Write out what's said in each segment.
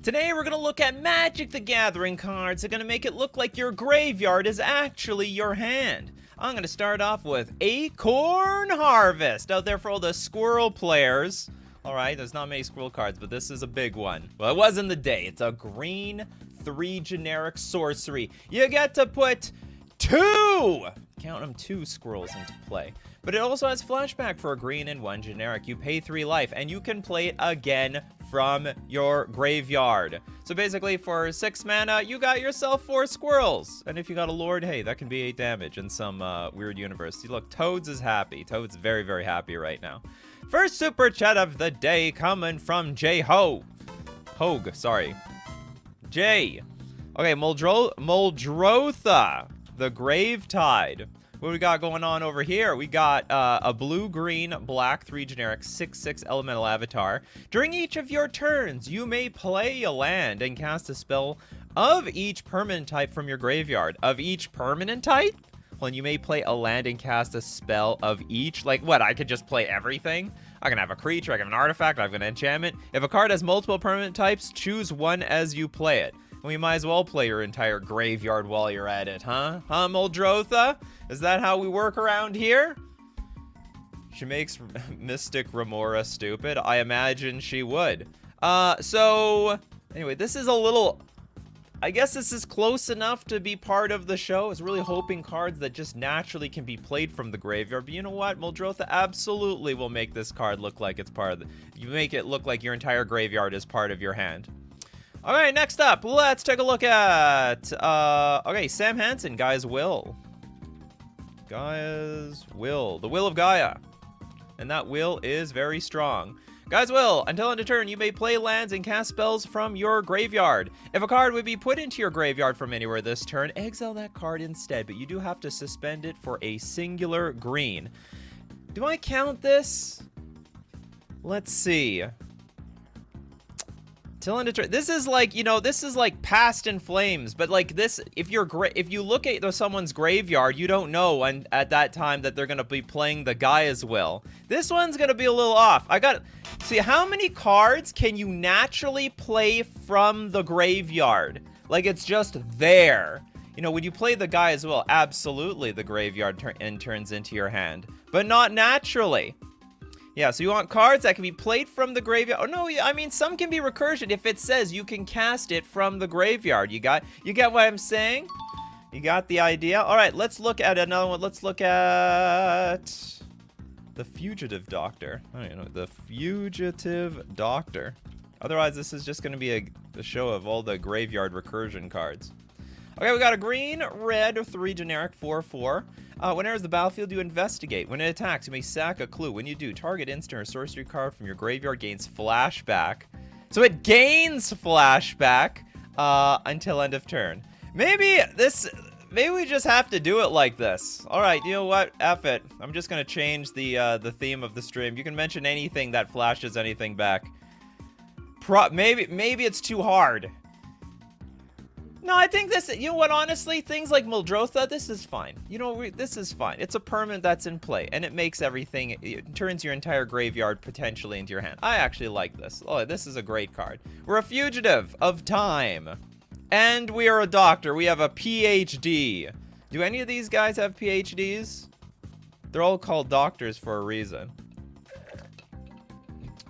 Today we're going to look at Magic the Gathering cards. They're going to make it look like your graveyard is actually your hand. I'm going to start off with Acorn Harvest, out there for all the squirrel players. Alright, there's not many squirrel cards, but this is a big one. Well, it was in the day. It's a green 3 generic sorcery. You get to put 2, count them, 2 squirrels into play. But it also has flashback for a green and 1 generic. You pay 3 life, and you can play it again from your graveyard. So basically, for 6 mana, you got yourself 4 squirrels. And if you got a Lord, hey, that can be 8 damage in some weird universe. See, look, Toads is happy. Toad's very, very happy right now. First super chat of the day coming from Hogue, sorry. Jay. Okay, Muldrotha, the Gravetide. What we got going on over here? We got a blue-green, black 3 generic 6/6 elemental avatar. During each of your turns, you may play a land and cast a spell of each permanent type from your graveyard. Of each permanent type? Well, you may play a land and cast a spell of each. Like, what? I could just play everything? I can have a creature, I can have an artifact, I have an enchantment. If a card has multiple permanent types, choose one as you play it. We might as well play your entire graveyard while you're at it, huh? Huh, Muldrotha? Is that how we work around here? She makes Mystic Remora stupid. I imagine she would. So, anyway, this is a little... I guess this is close enough to be part of the show. I was really hoping cards that just naturally can be played from the graveyard. But you know what? Muldrotha absolutely will make this card look like it's part of the... You make it look like your entire graveyard is part of your hand. All right, next up, let's take a look at, okay, Sam Hansen, Gaia's Will. Gaia's Will, the Will of Gaia. And that will is very strong. Gaia's Will, until end of turn, you may play lands and cast spells from your graveyard. If a card would be put into your graveyard from anywhere this turn, exile that card instead, but you do have to suspend it for a singular green. Do I count this? Let's see. Till end of turn. This is like, you know, this is like Past in Flames, but like this, if you look at someone's graveyard, you don't know at that time that they're gonna be playing the Gaia's Will. This one's gonna be a little off. See, how many cards can you naturally play from the graveyard? Like it's just there. You know, when you play the Gaia's Will, absolutely the graveyard turns into your hand, but not naturally. Yeah, so you want cards that can be played from the graveyard. Oh, no, I mean, some can be recursion if it says you can cast it from the graveyard. You get what I'm saying? You got the idea? All right, let's look at another one. Let's look at the Fugitive Doctor. I don't know, the Fugitive Doctor. Otherwise, this is just going to be a show of all the graveyard recursion cards. Okay, we got a green, red, 3 generic, 4/4. When it enters the battlefield, you investigate. When it attacks, you may sack a clue. When you do, target instant or sorcery card from your graveyard gains flashback. So it gains flashback until end of turn. Maybe we just have to do it like this. All right, you know what? F it. I'm just gonna change the theme of the stream. You can mention anything that flashes anything back. Maybe it's too hard. No, I think this, you know what, honestly, things like Muldrotha, this is fine. You know, this is fine. It's a permanent that's in play, and it makes everything, it turns your entire graveyard potentially into your hand. I actually like this. Oh, this is a great card. We're a fugitive of time. And we are a doctor. We have a PhD. Do any of these guys have PhDs? They're all called doctors for a reason.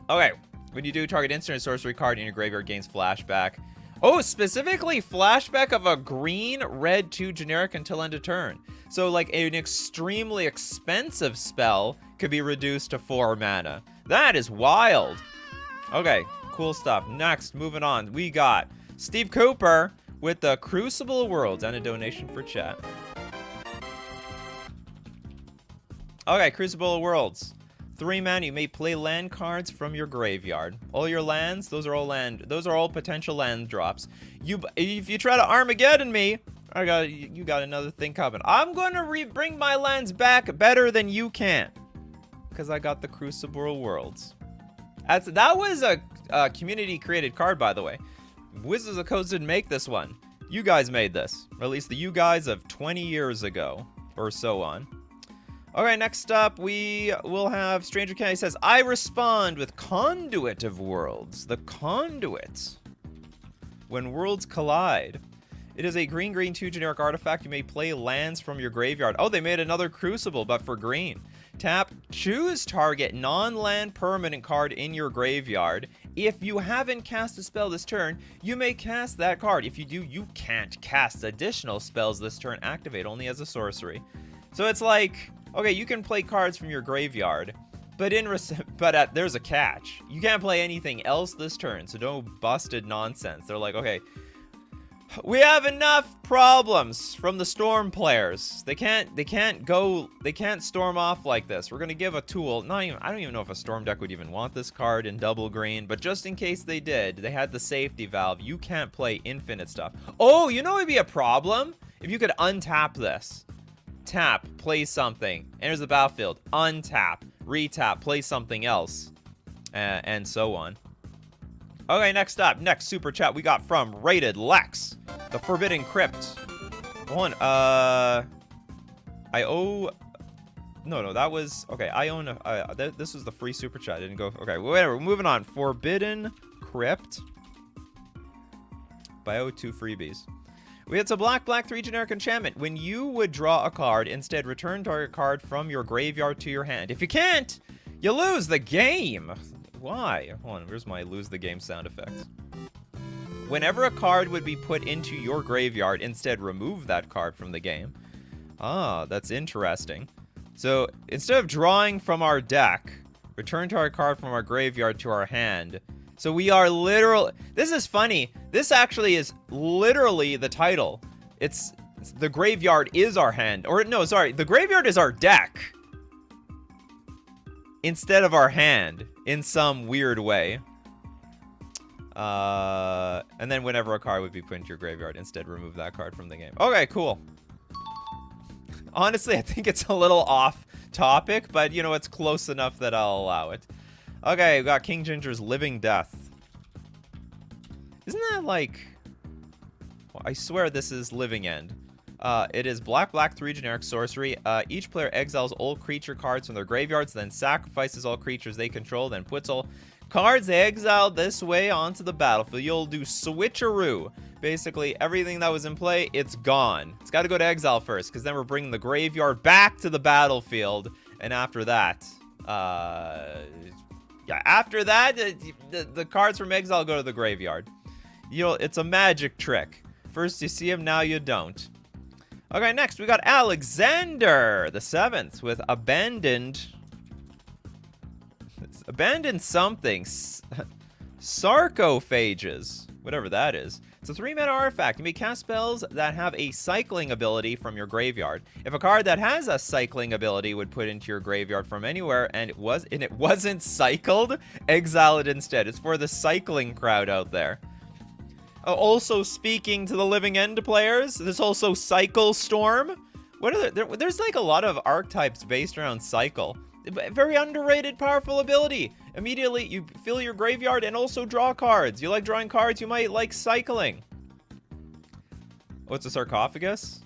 Okay, when you do, target instant or sorcery card in your graveyard gains flashback. Oh, specifically flashback of a green, red 2 generic until end of turn. So like an extremely expensive spell could be reduced to 4 mana. That is wild. Okay, cool stuff. Next, moving on, we got Steve Cooper with the Crucible of Worlds and a donation for chat. Okay, Crucible of Worlds. 3 mana, you may play land cards from your graveyard. All your lands, those are all potential land drops. If you try to Armageddon me, you got another thing coming. I'm gonna bring my lands back better than you can, because I got the Crucible of Worlds. That was a community created card, by the way. Wizards of the Coast didn't make this one. You guys made this, or at least the you guys of 20 years ago, or so on. Okay, next up, we will have Stranger Kenny says, I respond with Conduit of Worlds. The Conduit. When worlds collide. It is a green 2 generic artifact. You may play lands from your graveyard. Oh, they made another Crucible, but for green. Tap, choose target non-land permanent card in your graveyard. If you haven't cast a spell this turn, you may cast that card. If you do, you can't cast additional spells this turn. Activate only as a sorcery. So it's like, okay, you can play cards from your graveyard, but there's a catch. You can't play anything else this turn, so no busted nonsense. They're like, okay, we have enough problems from the Storm players. They can't storm off like this. We're gonna give a tool. I don't even know if a Storm deck would even want this card in double green, but just in case they did, they had the safety valve. You can't play infinite stuff. Oh, you know what would be a problem? If you could untap this. Tap, play something, enters the battlefield, untap, retap, play something else, and so on. Okay, next up, next super chat we got from Rated Lex, the Forbidden Crypt. One, I owe, no, that was, okay, I own, this was the free super chat, didn't go, okay, whatever, moving on. Forbidden Crypt. I owe 2 freebies. We had a black 3 generic enchantment. When you would draw a card, instead return target card from your graveyard to your hand. If you can't, you lose the game. Why? Hold on, where's my lose the game sound effects? Whenever a card would be put into your graveyard, instead remove that card from the game. Ah, that's interesting. So instead of drawing from our deck, return target card from our graveyard to our hand. So we are literal. This is funny. This actually is literally the title. It's the graveyard is our hand. Or no, sorry, the graveyard is our deck instead of our hand in some weird way. And then whenever a card would be put into your graveyard, instead remove that card from the game. Okay, cool. Honestly, I think it's a little off topic, but you know, it's close enough that I'll allow it. Okay, we got King Ginger's Living Death. Isn't that like... Well, I swear this is Living End. It is black 3 generic sorcery. Each player exiles all creature cards from their graveyards, then sacrifices all creatures they control, then puts all cards they exiled this way onto the battlefield. You'll do switcheroo. Basically, everything that was in play, it's gone. It's got to go to exile first, because then we're bringing the graveyard back to the battlefield. And after that, yeah, after that, the cards from exile go to the graveyard. You know, it's a magic trick. First you see him, now you don't. Okay, next we got Alexander the 7th with Abandoned something. Sarcophages. Whatever that is. It's a 3-mana artifact. You may cast spells that have a cycling ability from your graveyard. If a card that has a cycling ability would put into your graveyard from anywhere and it wasn't cycled, exile it instead. It's for the cycling crowd out there. Also speaking to the Living End players, there's also Cycle Storm. What are there's like a lot of archetypes based around cycle. Very underrated, powerful ability. Immediately, you fill your graveyard and also draw cards. You like drawing cards, you might like cycling. What's a sarcophagus?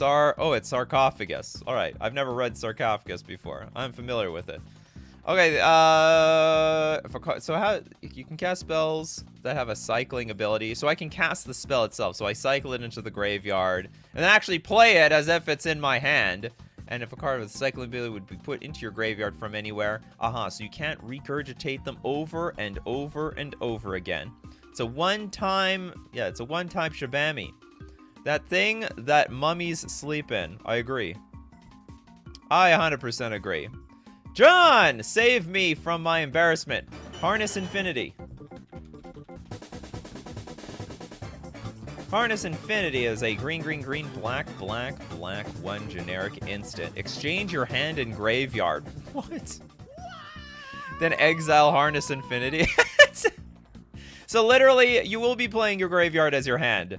Oh, it's sarcophagus. All right, I've never read sarcophagus before. I'm familiar with it. Okay, so how you can cast spells that have a cycling ability. So I can cast the spell itself. So I cycle it into the graveyard and then actually play it as if it's in my hand. And if a card with a cycling ability would be put into your graveyard from anywhere, so you can't regurgitate them over and over and over again. It's a one-time, yeah, it's a one-time shabami. That thing that mummies sleep in. I agree. I 100% agree. John, save me from my embarrassment. Harness Infinity. Harness Infinity is a green, black, 1 generic instant. Exchange your hand in graveyard. What? Then exile Harness Infinity. So literally, you will be playing your graveyard as your hand.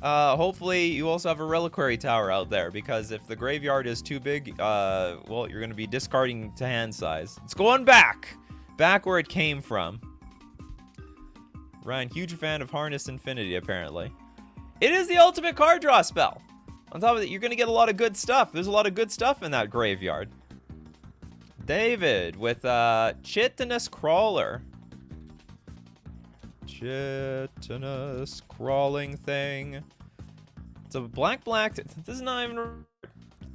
Hopefully, you also have a Reliquary Tower out there, because if the graveyard is too big, well, you're going to be discarding to hand size. It's going back where it came from. Ryan, huge fan of Harness Infinity, apparently. It is the ultimate card draw spell. On top of it, you're going to get a lot of good stuff. There's a lot of good stuff in that graveyard. David with Chitinous Crawler. Chitinous crawling thing. It's a black. This is not even.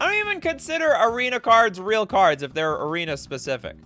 I don't even consider arena cards real cards if they're arena specific.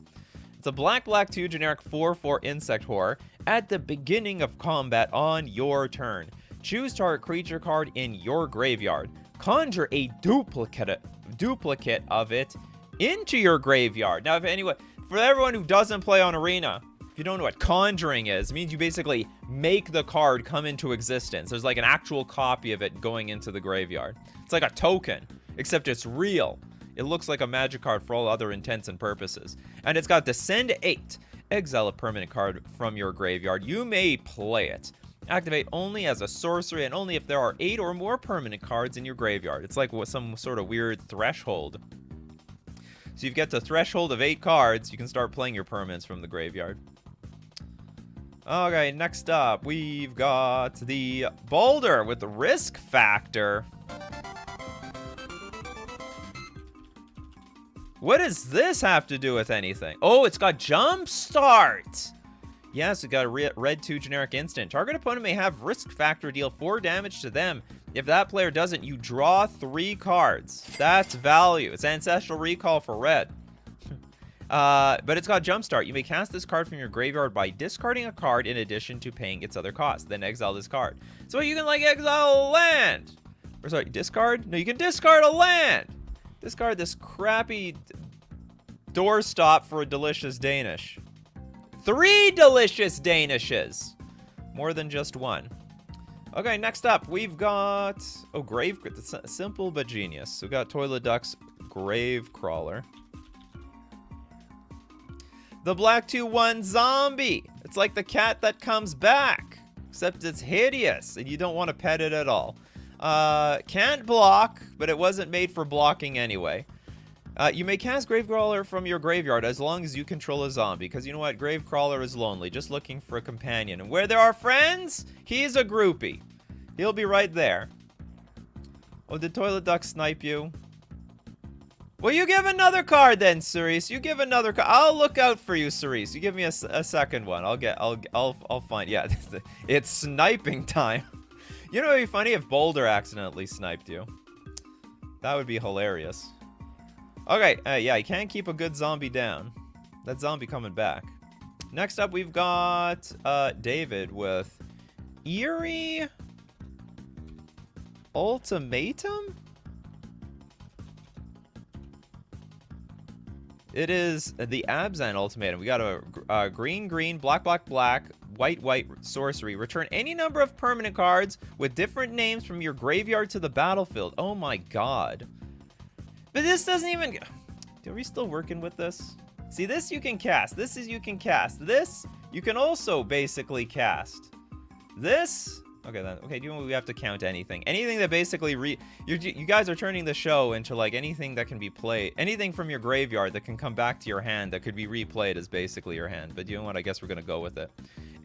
It's a black 2 generic 4/4 insect horror. At the beginning of combat on your turn, choose target creature card in your graveyard. Conjure a duplicate of it into your graveyard. Now, for everyone who doesn't play on arena, if you don't know what conjuring is, it means you basically make the card come into existence. There's like an actual copy of it going into the graveyard. It's like a token, except it's real. It looks like a magic card for all other intents and purposes. And it's got Descend 8. Exile a permanent card from your graveyard. You may play it. Activate only as a sorcery and only if there are 8 or more permanent cards in your graveyard. It's like some sort of weird threshold. So you get the threshold of 8 cards, you can start playing your permanents from the graveyard. Okay, next up, we've got the Boulder with the risk factor. What does this have to do with anything? Oh, it's got Jumpstart. Yes, it got a red 2 generic instant. Target opponent may have risk factor, deal 4 damage to them. If that player doesn't, you draw 3 cards. That's value. It's Ancestral Recall for red. But it's got Jumpstart. You may cast this card from your graveyard by discarding a card in addition to paying its other cost. Then exile this card. So you can, like, exile a land. Or sorry, discard? No, you can discard a land. Discard this crappy doorstop for a delicious Danish. 3 delicious Danishes. More than just 1. Okay, next up, we've got... Oh, Grave... Simple but genius. We've got Toilet Duck's Grave Crawler. The black 2/1 zombie. It's like the cat that comes back. Except it's hideous, and you don't want to pet it at all. Can't block, but it wasn't made for blocking anyway. You may cast Gravecrawler from your graveyard as long as you control a zombie. Because you know what? Gravecrawler is lonely, just looking for a companion. And where there are friends, he's a groupie. He'll be right there. Oh, did Toilet Duck snipe you? Well, you give another card then, Cerise. You give another card. I'll look out for you, Cerise. You give me a second one. I'll find. Yeah, it's sniping time. You know, it'd be funny if Boulder accidentally sniped you. That would be hilarious. Okay, yeah, you can't keep a good zombie down. That zombie coming back. Next up, we've got David with Eerie Ultimatum? It is the Abzan Ultimatum. We got a green, black, white sorcery. Return any number of permanent cards with different names from your graveyard to the battlefield. Oh my god. But this doesn't even... Are we still working with this? See, this you can cast. This you can cast. This, you can also basically cast. This... Okay, then. Okay, do we have to count anything? Anything that basically you guys are turning the show into, like, anything that can be played. Anything from your graveyard that can come back to your hand that could be replayed is basically your hand. But you know what? I guess we're going to go with it.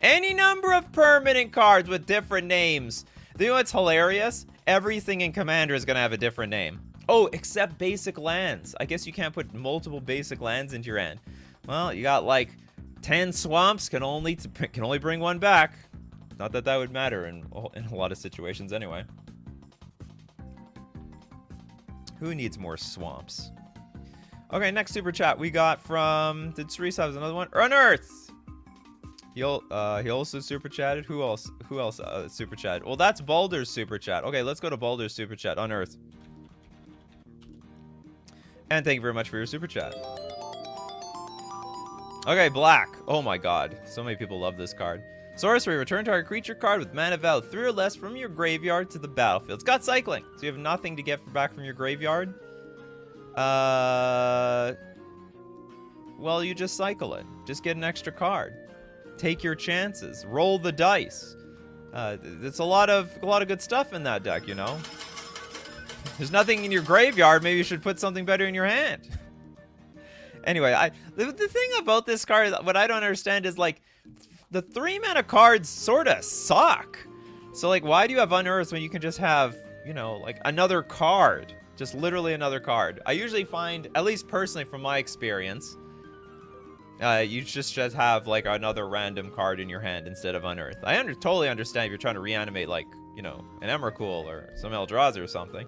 Any number of permanent cards with different names. You know what's hilarious? Everything in Commander is going to have a different name. Oh, except basic lands. I guess you can't put multiple basic lands into your hand. Well, you got, like, 10 swamps. Can only bring 1 back. Not that that would matter in a lot of situations anyway. Who needs more swamps? Okay, next super chat we got from... Did Cerise have another one? Unearth! He also super chatted. Who else super chatted? Well, that's Baldur's super chat. Okay, let's go to Baldur's super chat. Unearth. And thank you very much for your super chat. Okay, black. Oh my god. So many people love this card. Sorcery, return target creature card with mana value 3 or less from your graveyard to the battlefield. It's got cycling, so you have nothing to get back from your graveyard. Well, you just cycle it. Just get an extra card. Take your chances. Roll the dice. It's a lot of good stuff in that deck, you know. There's nothing in your graveyard. Maybe you should put something better in your hand. Anyway, the thing about this card, what I don't understand is, like, the 3-mana cards sort of suck. So, like, why do you have Unearth when you can just have, you know, like, another card? Just literally another card. I usually find, at least personally from my experience, You just have, like, another random card in your hand instead of Unearth. I totally understand if you're trying to reanimate, like, you know, an Emrakul or some Eldrazi or something.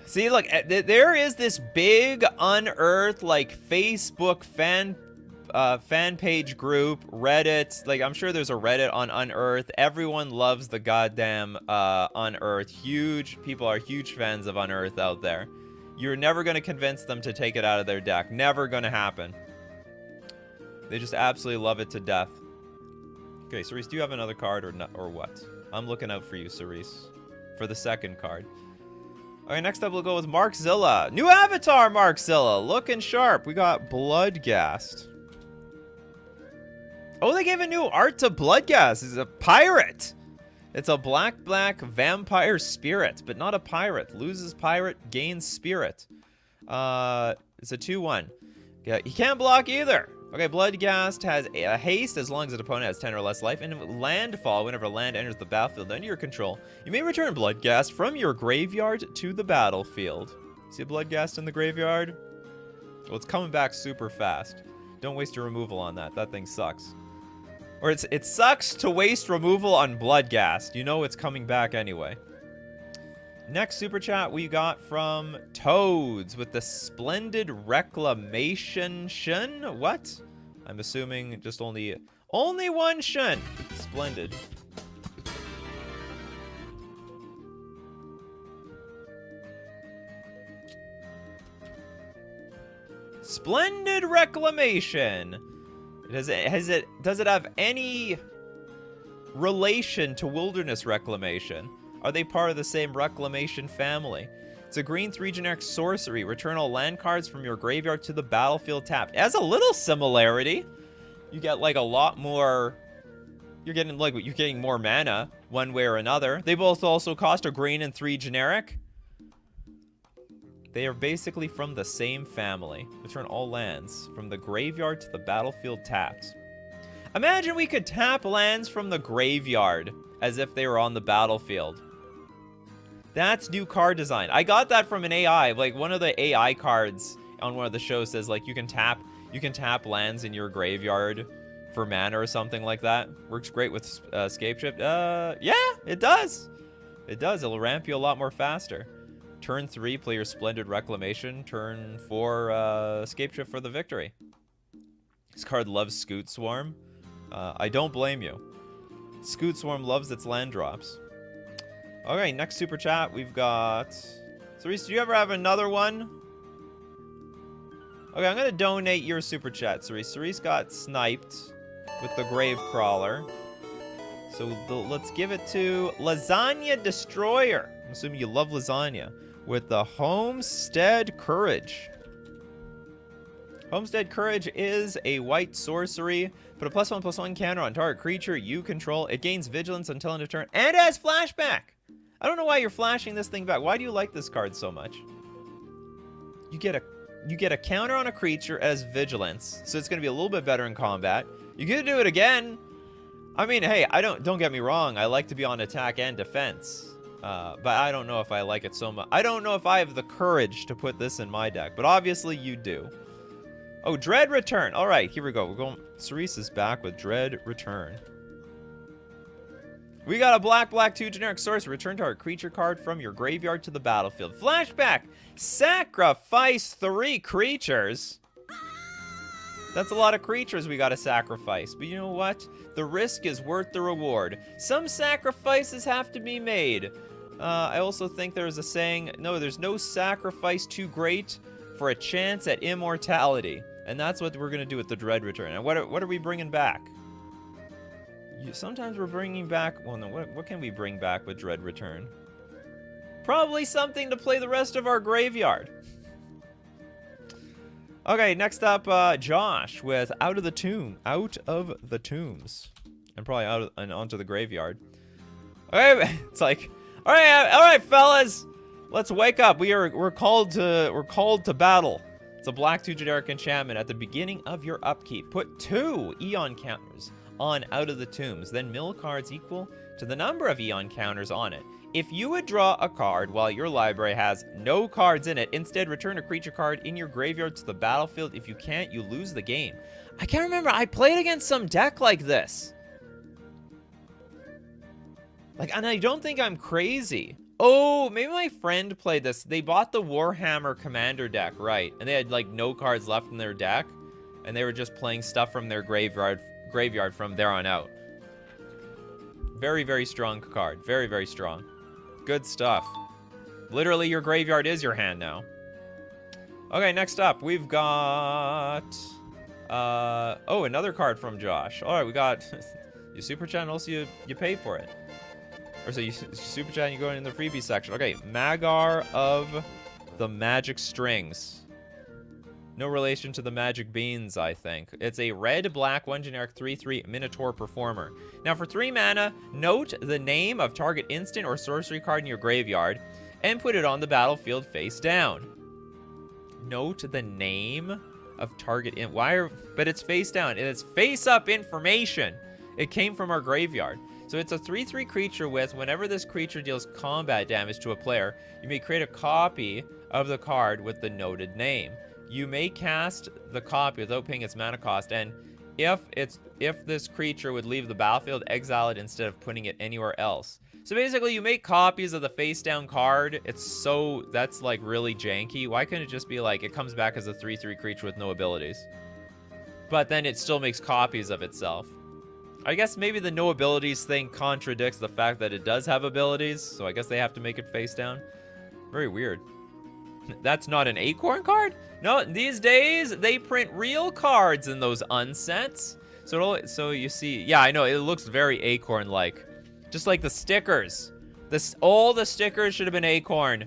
See, look, there is this big Unearth, like, Facebook fan page group, Reddit. Like, I'm sure there's a Reddit on Unearth. Everyone loves the goddamn Unearth. People are huge fans of Unearth out there. You're never going to convince them to take it out of their deck. Never going to happen. They just absolutely love it to death. Okay, Cerise, do you have another card or not, or what? I'm looking out for you, Cerise, for the second card. Okay, next up we'll go with Markzilla. New avatar, Markzilla. Looking sharp. We got Bloodghast. Oh, they gave a new art to Bloodghast. He's a pirate. It's a black vampire spirit, but not a pirate. Loses pirate, gains spirit. It's a 2/1. Yeah, he can't block either. Okay, Bloodghast has a haste as long as an opponent has 10 or less life, and landfall whenever land enters the battlefield under your control. You may return Bloodghast from your graveyard to the battlefield. See Bloodghast in the graveyard? Well, it's coming back super fast. Don't waste your removal on that. That thing sucks. Or it sucks to waste removal on Bloodghast. You know it's coming back anyway. Next super chat we got from Toads with the Splendid Reclamation Shun. What? I'm assuming just only one Shun. Splendid. Splendid Reclamation. Does it have any relation to Wilderness Reclamation? Are they part of the same Reclamation family? It's a green 3 generic sorcery. Return all land cards from your graveyard to the battlefield tapped. It has a little similarity. You get like a lot more. You're getting more mana one way or another. They both also cost a green and 3 generic. They are basically from the same family. Return all lands from the graveyard to the battlefield tapped. Imagine we could tap lands from the graveyard as if they were on the battlefield. That's new card design. I got that from an AI. Like, one of the AI cards on one of the shows says, like, you can tap lands in your graveyard for mana or something like that. Works great with Scapeshift. Yeah, it does. It does. It'll ramp you a lot more faster. Turn 3, play your Splendid Reclamation. Turn 4, Scapeshift for the victory. This card loves Scoot Swarm. I don't blame you. Scoot Swarm loves its land drops. Okay, next super chat we've got... Cerise, do you ever have another one? Okay, I'm going to donate your super chat, Cerise. Cerise got sniped with the Grave Crawler. So let's give it to Lasagna Destroyer. I'm assuming you love lasagna. With the Homestead Courage. Homestead Courage is a white sorcery. Put a +1/+1 counter on target creature you control. It gains vigilance until end of turn and has flashback. I don't know why you're flashing this thing back. Why do you like this card so much? You get a counter on a creature as vigilance, so it's going to be a little bit better in combat. You get to do it again. I mean, hey, don't get me wrong. I like to be on attack and defense. But I don't know if I like it so much. I don't know if I have the courage to put this in my deck, but obviously you do. Oh, Dread Return. All right, here we go. We're going. Cerise is back with Dread Return. We got a black 2 generic source. Return target creature card from your graveyard to the battlefield. Flashback. Sacrifice 3 creatures. That's a lot of creatures we gotta sacrifice. But you know what? The risk is worth the reward. Some sacrifices have to be made. I also think there's a saying, no, there's no sacrifice too great for a chance at immortality. And that's what we're gonna do with the Dread Return. And what are we bringing back? Sometimes we're bringing back, well, no, what can we bring back with Dread Return? Probably something to play the rest of our graveyard. Okay, next up, Josh with Out of the Tombs, and probably onto the graveyard. Okay, it's like, all right, fellas, let's wake up. We're called to battle. It's a black 2 generic enchantment. At the beginning of your upkeep, put 2 Eon counters on Out of the Tombs. Then mill cards equal to the number of Eon counters on it. If you would draw a card while your library has no cards in it, instead return a creature card in your graveyard to the battlefield. If you can't, you lose the game. I can't remember. I played against some deck like this. Like, and I don't think I'm crazy. Oh, maybe my friend played this. They bought the Warhammer Commander deck, right? And they had, like, no cards left in their deck. And they were just playing stuff from their graveyard from there on out. Very, very strong card. Very, very strong. Good stuff. Literally, your graveyard is your hand now. Okay, next up, we've got... oh, another card from Josh. All right, we got... you super chat and also you pay for it. Or so you super chat and you go in the freebie section. Okay, Magar of the Magic Strings. No relation to the Magic Beans, I think. It's a red-black, 1 generic, 3/3 Minotaur Performer. Now, for 3 mana, note the name of target instant or sorcery card in your graveyard and put it on the battlefield face down. Note the name of target in... But it's face down, and it's face-up information. It came from our graveyard. So it's a 3/3 creature with, whenever this creature deals combat damage to a player, you may create a copy of the card with the noted name. You may cast the copy without paying its mana cost, and if this creature would leave the battlefield, exile it instead of putting it anywhere else. So basically, you make copies of the face-down card. That's like really janky. Why couldn't it just be like, it comes back as a 3/3 creature with no abilities? But then it still makes copies of itself. I guess maybe the no abilities thing contradicts the fact that it does have abilities, so I guess they have to make it face-down. Very weird. That's not an Acorn card? No, these days, they print real cards in those unsets. So you see, yeah, I know, it looks very Acorn-like. Just like the stickers. All the stickers should have been Acorn.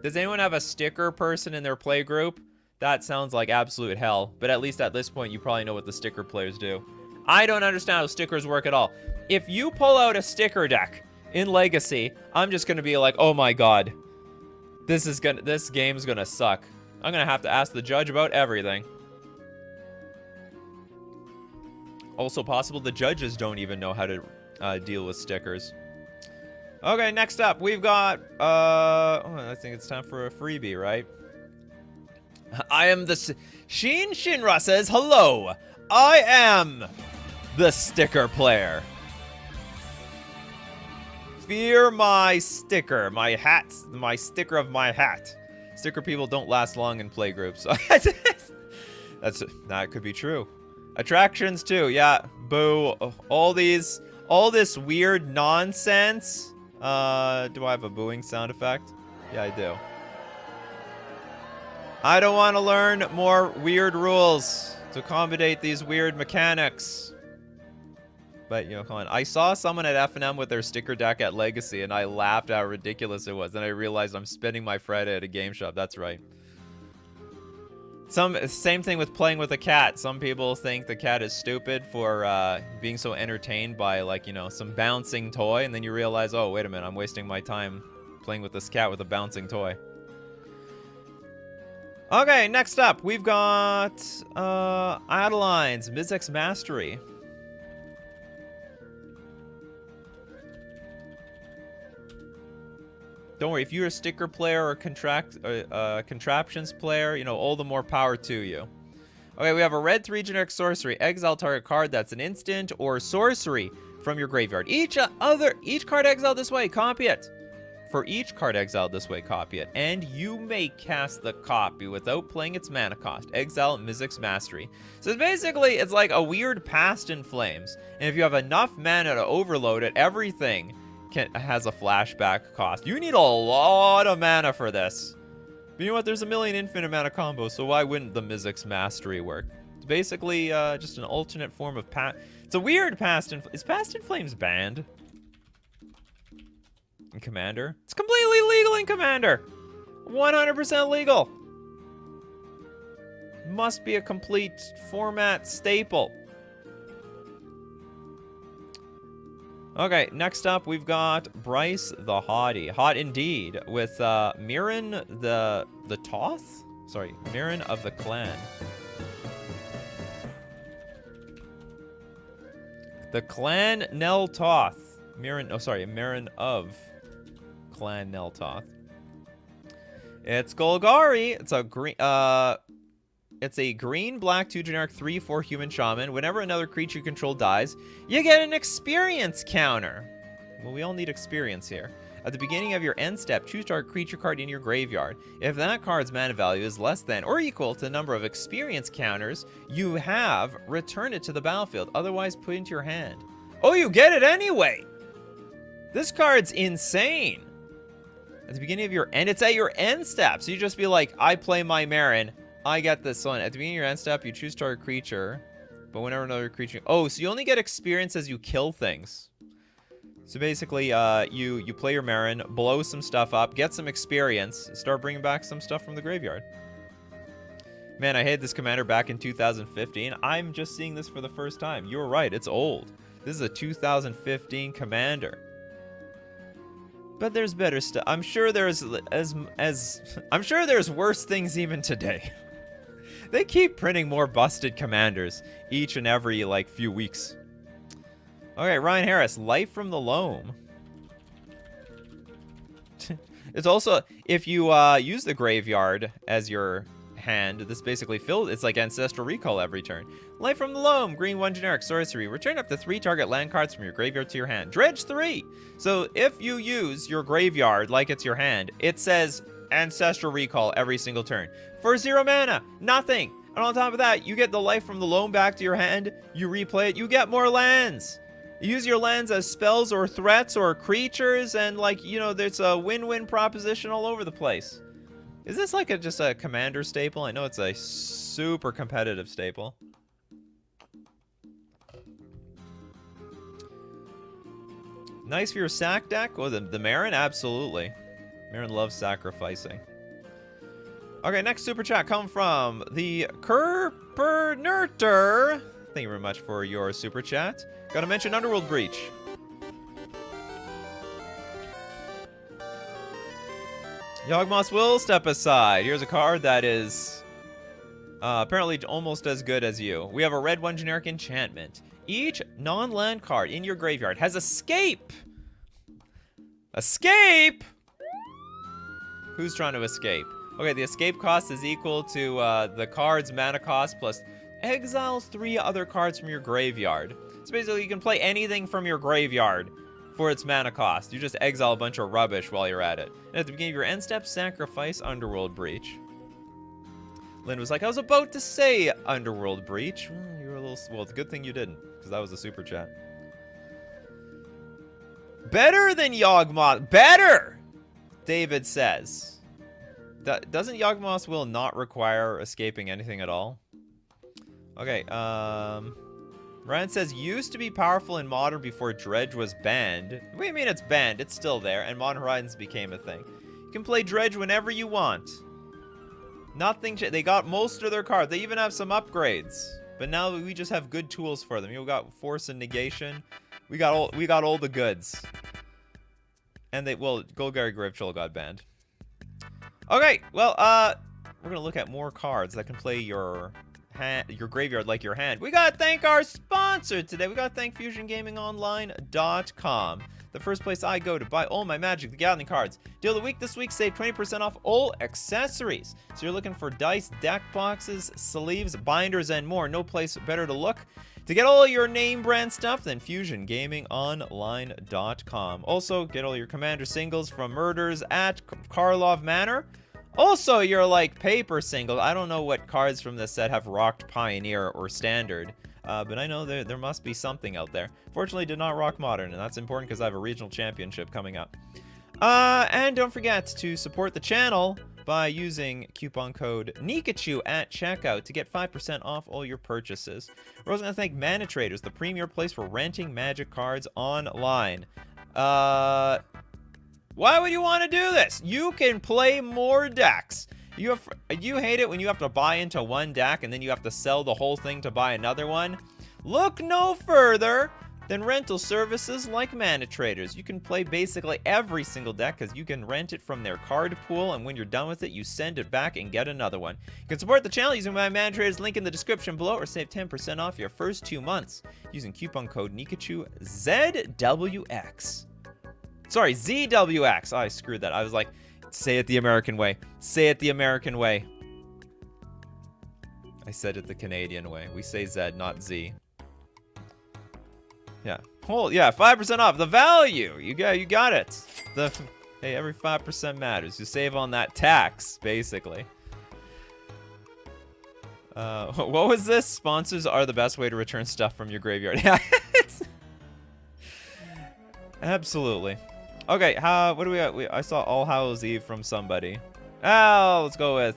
Does anyone have a sticker person in their play group? That sounds like absolute hell. But at least at this point, you probably know what the sticker players do. I don't understand how stickers work at all. If you pull out a sticker deck in Legacy, I'm just gonna be like, oh my god. This game's gonna suck. I'm gonna have to ask the judge about everything. Also possible the judges don't even know how to deal with stickers. Okay, next up, we've got, I think it's time for a freebie, right? I am the... Sheen Shinra says, hello, I am the sticker player. Fear my sticker, my hat, my sticker of my hat. Sticker people don't last long in playgroups. That could be true. Attractions too, yeah. Boo. All this weird nonsense. Do I have a booing sound effect? Yeah, I do. I don't want to learn more weird rules to accommodate these weird mechanics. But, you know, come on. I saw someone at F&M with their sticker deck at Legacy, and I laughed at how ridiculous it was. Then I realized I'm spending my Friday at a game shop. That's right. Same thing with playing with a cat. Some people think the cat is stupid for being so entertained by, like, you know, some bouncing toy. And then you realize, oh, wait a minute. I'm wasting my time playing with this cat with a bouncing toy. Okay, next up, we've got Adeline's Mizzix Mastery. Don't worry, if you're a sticker player or contraptions player, you know, all the more power to you. Okay, we have a red 3 generic sorcery. Exile target card that's an instant or sorcery from your graveyard. Each card exiled this way, copy it. For each card exiled this way, copy it. And you may cast the copy without playing its mana cost. Exile Mizzix Mastery. So basically, it's like a weird Past in Flames. And if you have enough mana to overload it, everything has a flashback cost. You need a lot of mana for this. But you know what? There's a million infinite mana combos, so why wouldn't the Mizzix Mastery work? It's basically just an alternate form of It's a weird Past in... Is Past in Flames banned? In Commander? It's completely legal in Commander! 100% legal! Must be a complete format staple. Okay, next up we've got Bryce the Haughty. Hot indeed, with Mirren the Toth? Sorry, Mirren of the Clan. The Clan Nel Toth. Mirren of Clan Neltoth. It's Golgari. It's a green. It's a green, black, 2 generic, 3/4 human shaman. Whenever another creature you control dies, you get an experience counter. Well, we all need experience here. At the beginning of your end step, choose target creature card in your graveyard. If that card's mana value is less than or equal to the number of experience counters you have, return it to the battlefield. Otherwise, put it into your hand. Oh, you get it anyway! This card's insane. At the beginning of your end, it's at your end step. So you just be like, I play my Marin, I get this one. At the beginning of your end step, you choose target creature. But whenever another creature... Oh, so you only get experience as you kill things. So basically, you play your Marin, blow some stuff up, get some experience, start bringing back some stuff from the graveyard. Man, I hated this commander back in 2015. I'm just seeing this for the first time. You were right, it's old. This is a 2015 commander. But there's better stuff. I'm sure there's I'm sure there's worse things even today. They keep printing more busted commanders each and every like few weeks. Okay, Ryan Harris, Life from the Loam. It's also, if you use the graveyard as your hand, this basically fills, it's like Ancestral Recall every turn. Life from the Loam, green 1 generic sorcery. Return up to 3 target land cards from your graveyard to your hand. Dredge 3. So if you use your graveyard like it's your hand, it says Ancestral Recall every single turn. For 0 mana, nothing. And on top of that, you get the Life from the Loam back to your hand, you replay it, you get more lands. You use your lands as spells or threats or creatures, and like, you know, there's a win-win proposition all over the place. Is this like just a commander staple? I know it's a super competitive staple. Nice for your sack deck? Oh, the Marin? Absolutely. Marin loves sacrificing. Okay, next super chat coming from the Kerpernerter. Thank you very much for your super chat. Gotta mention Underworld Breach. Yawgmoth's will step aside. Here's a card that is apparently almost as good as you. We have a red 1 generic enchantment. Each non-land card in your graveyard has escape. Escape? Who's trying to escape? Okay, the escape cost is equal to the card's mana cost plus exiles 3 other cards from your graveyard. So basically, you can play anything from your graveyard for its mana cost. You just exile a bunch of rubbish while you're at it. And at the beginning of your end step, sacrifice Underworld Breach. Lynn was like, I was about to say Underworld Breach. You were a little... Well, it's a good thing you didn't, because that was a super chat. Better than Yawgmoth. Better! David says. Doesn't Yawgmoth's will not require escaping anything at all? Okay, Ryan says, used to be powerful in Modern before Dredge was banned. What do you mean it's banned? It's still there, and Modern Horizons became a thing. You can play Dredge whenever you want. Nothing, they got most of their cards. They even have some upgrades. But now we just have good tools for them. We got Force and Negation. We got all the goods. And well, Golgari Gravetroll got banned. Okay, well, we're gonna look at more cards that can play your graveyard like your hand. We gotta thank our sponsor today. We gotta thank FusionGamingOnline.com. The first place I go to buy all my Magic the Gathering cards. Deal of the week this week, save 20% off all accessories. So you're looking for dice, deck boxes, sleeves, binders, and more. No place better to look to get all your name brand stuff than FusionGamingOnline.com. Also, get all your Commander singles from Murders at Karlov Manor. Also, your like paper single. I don't know what cards from this set have rocked Pioneer or Standard, but I know there must be something out there. Fortunately, did not rock Modern, and that's important because I have a regional championship coming up. And don't forget to support the channel by using coupon code Nikachu at checkout to get 5% off all your purchases. We're also going to thank Mana Traders, the premier place for renting Magic cards online. Why would you want to do this? You can play more decks. You hate it when you have to buy into one deck and then you have to sell the whole thing to buy another one? Look no further than rental services like Mana Traders. You can play basically every single deck because you can rent it from their card pool, and when you're done with it, you send it back and get another one. You can support the channel using my Mana Traders link in the description below, or save 10% off your first 2 months using coupon code Nikachu ZWX. Sorry, ZWX. Oh, I screwed that. I was like, say it the American way. Say it the American way. I said it the Canadian way. We say Z, not Z. Yeah. Yeah, 5% off. The value. You got it. Hey, every 5% matters. You save on that tax, basically. What was this? Sponsors are the best way to return stuff from your graveyard. Yeah. Absolutely. Okay, what do we got? I saw All Hallows Eve from somebody. Oh, let's go with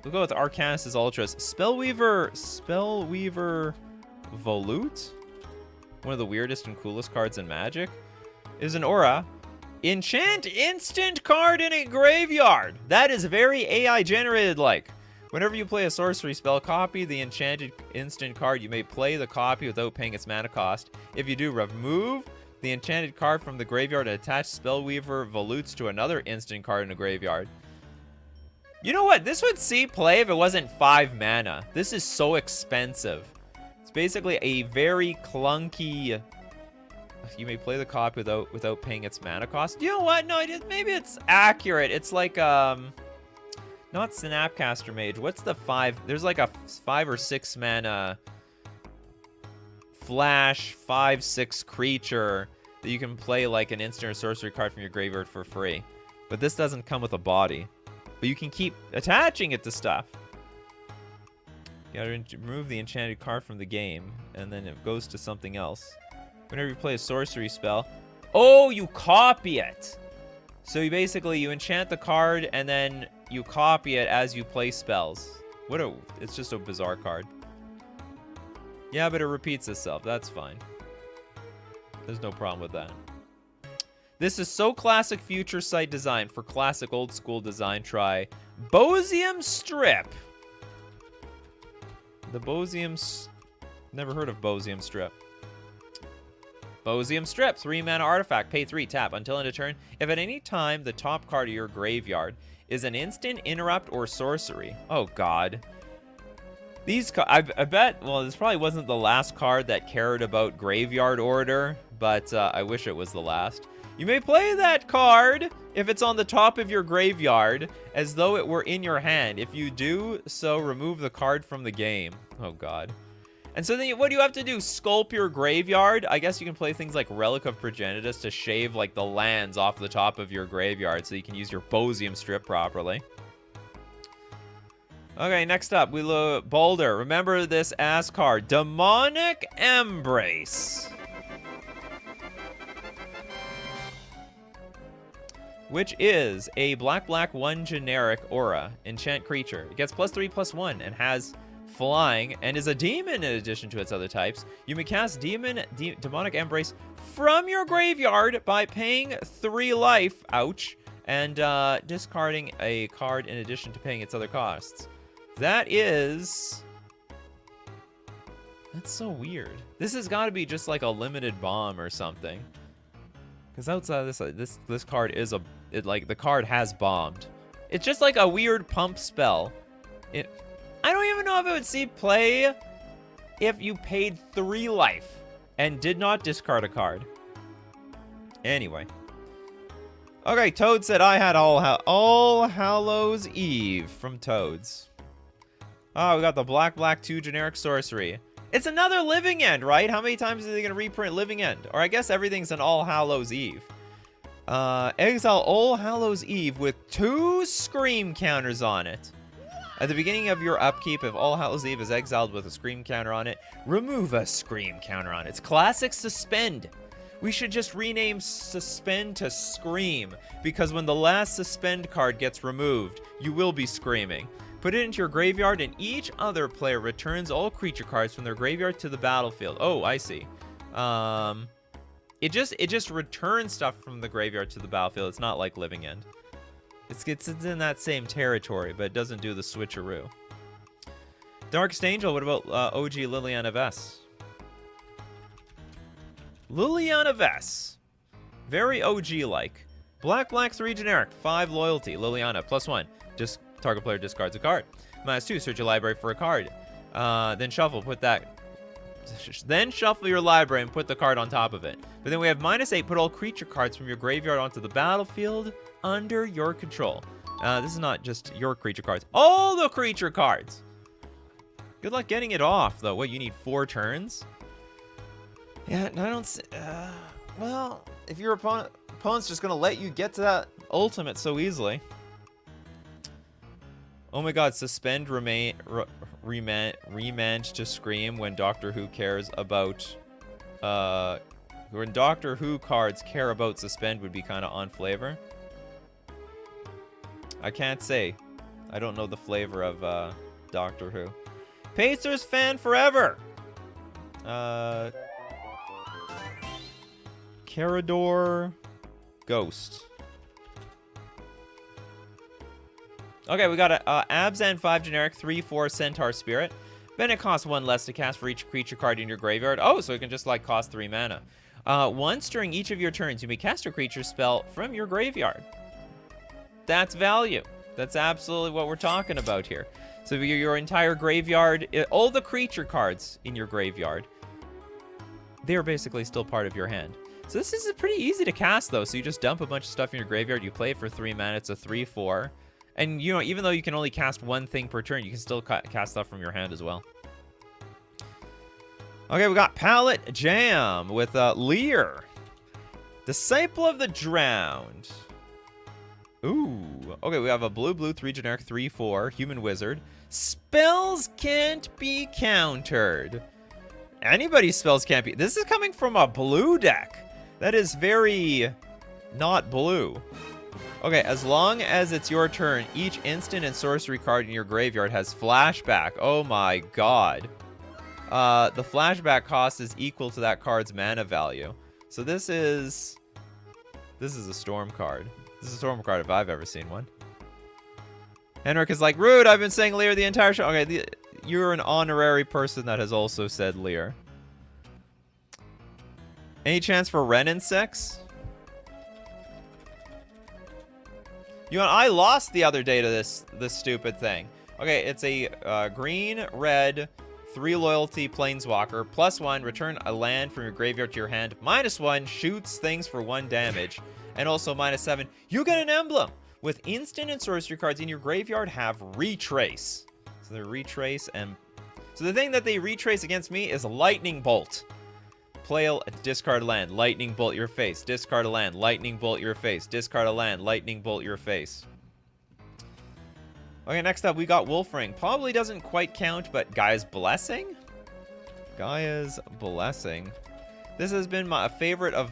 Arcanus' Ultras. Spellweaver Volute? One of the weirdest and coolest cards in Magic. Is an aura. Enchant instant card in a graveyard. That is very AI generated like. Whenever you play a sorcery spell, copy the enchanted instant card. You may play the copy without paying its mana cost. If you do, remove the enchanted card from the graveyard and attach Spellweaver Volutes to another instant card in the graveyard. You know what? This would see play if it wasn't 5 mana. This is so expensive. It's basically a very clunky... You may play the copy without paying its mana cost. You know what? No, maybe it's accurate. It's like, not Snapcaster Mage. What's the 5? There's like a 5 or 6 mana flash 5/6 creature that you can play like an instant or sorcery card from your graveyard for free. But this doesn't come with a body. But you can keep attaching it to stuff. You gotta remove the enchanted card from the game, and then it goes to something else. Whenever you play a sorcery spell, oh, you copy it. So you basically enchant the card and then you copy it as you play spells. It's just a bizarre card. Yeah, but it repeats itself. That's fine. There's no problem with that. This is so classic future sight design. For classic old school design, try Bosium Strip. The Bosium... Never heard of Bosium Strip. Bosium Strip, 3 mana artifact, pay 3, tap. Until end of turn, if at any time the top card of your graveyard is an instant, interrupt, or sorcery. Oh, God. I bet, well, this probably wasn't the last card that cared about graveyard order, but I wish it was the last. You may play that card if it's on the top of your graveyard as though it were in your hand. If you do so, remove the card from the game. Oh, God. And so then what do you have to do? Sculpt your graveyard? I guess you can play things like Relic of Progenitus to shave like the lands off the top of your graveyard so you can use your Bosium Strip properly. Okay, next up, we look Boulder. Remember this ass card, Demonic Embrace. Which is a black 1 generic aura enchant creature. It gets +3/+1 and has flying and is a demon in addition to its other types. You may cast Demonic Embrace from your graveyard by paying 3 life, ouch, and discarding a card in addition to paying its other costs. That's so weird. This has got to be just like a limited bomb or something. Because outside of this card is the card has bombed. It's just like a weird pump spell. I don't even know if it would see play if you paid 3 life and did not discard a card. Anyway. Okay, Toad said I had All Hallows Eve from Toads. Oh, we got the black 2 generic sorcery. It's another Living End, right? How many times are they going to reprint Living End? Or I guess everything's an All Hallows Eve. Exile All Hallows Eve with 2 Scream counters on it. At the beginning of your upkeep, if All Hallows Eve is exiled with a Scream counter on it, remove a Scream counter on it. It's classic Suspend. We should just rename Suspend to Scream, because when the last Suspend card gets removed, you will be screaming. Put it into your graveyard, and each other player returns all creature cards from their graveyard to the battlefield. Oh, I see. It just returns stuff from the graveyard to the battlefield. It's not like Living End. It's in that same territory, but it doesn't do the switcheroo. Darkest Angel, what about OG Liliana Vess? Liliana Vess. Very OG-like. Black 3 generic, 5 loyalty. Liliana, +1. Just target player discards a card. -2, search your library for a card. Then shuffle, put that Then shuffle your library and put the card on top of it. But then we have -8. Put all creature cards from your graveyard onto the battlefield under your control. This is not just your creature cards. All the creature cards! Good luck getting it off, though. What, you need 4 turns? Yeah, I don't see... well, if your opponent's just going to let you get to that ultimate so easily. Oh my god, suspend remand to scream when Doctor Who cares about... when Doctor Who cards care about suspend would be kind of on flavor. I can't say. I don't know the flavor of Doctor Who. Pacers fan forever! Carador Ghost. Okay, we got a Abzan 5 generic 3/4 Centaur Spirit. Then it costs 1 less to cast for each creature card in your graveyard. Oh, so it can just like cost 3 mana. Once during each of your turns, you may cast a creature spell from your graveyard. That's value. That's absolutely what we're talking about here. So your entire graveyard, all the creature cards in your graveyard, they're basically still part of your hand. So this is pretty easy to cast, though. So you just dump a bunch of stuff in your graveyard, you play it for 3 mana, it's a 3/4. And, you know, even though you can only cast 1 thing per turn, you can still cast stuff from your hand as well. Okay, we got Palette Jam with Lear. Disciple of the Drowned. Ooh. Okay, we have a blue 3 generic 3/4 human wizard. Spells can't be countered. Anybody's spells can't be. This is coming from a blue deck. That is very not blue. Okay, as long as it's your turn, each instant and sorcery card in your graveyard has flashback. Oh my god. The flashback cost is equal to that card's mana value. So this is a storm card. This is a storm card if I've ever seen one. Henrik is like, rude, I've been saying Lear the entire show. Okay, you're an honorary person that has also said Lear. Any chance for Renin 6? You know, I lost the other day to this stupid thing. Okay, it's a green, red, 3 loyalty planeswalker. +1, return a land from your graveyard to your hand. -1, shoots things for 1 damage. And also -7, you get an emblem. With instant and sorcery cards in your graveyard have retrace. So they retrace and... So the thing that they retrace against me is lightning bolt. Play a discard land, lightning bolt your face. Discard a land, lightning bolt your face. Discard a land, lightning bolt your face. Okay, next up we got Wolfring. Probably doesn't quite count, but Gaia's Blessing? Gaia's Blessing. This has been a favorite of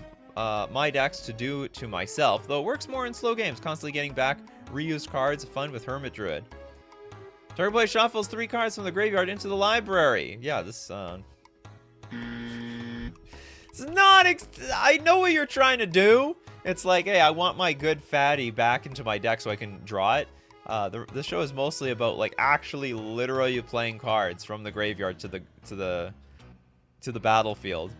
my decks to do to myself, though it works more in slow games, constantly getting back reused cards, fun with Hermit Druid. Target player shuffles 3 cards from the graveyard into the library. Yeah, this it's not I know what you're trying to do. It's like, hey, I want my good fatty back into my deck so I can draw it. This show is mostly about like actually literally playing cards from the graveyard to the battlefield.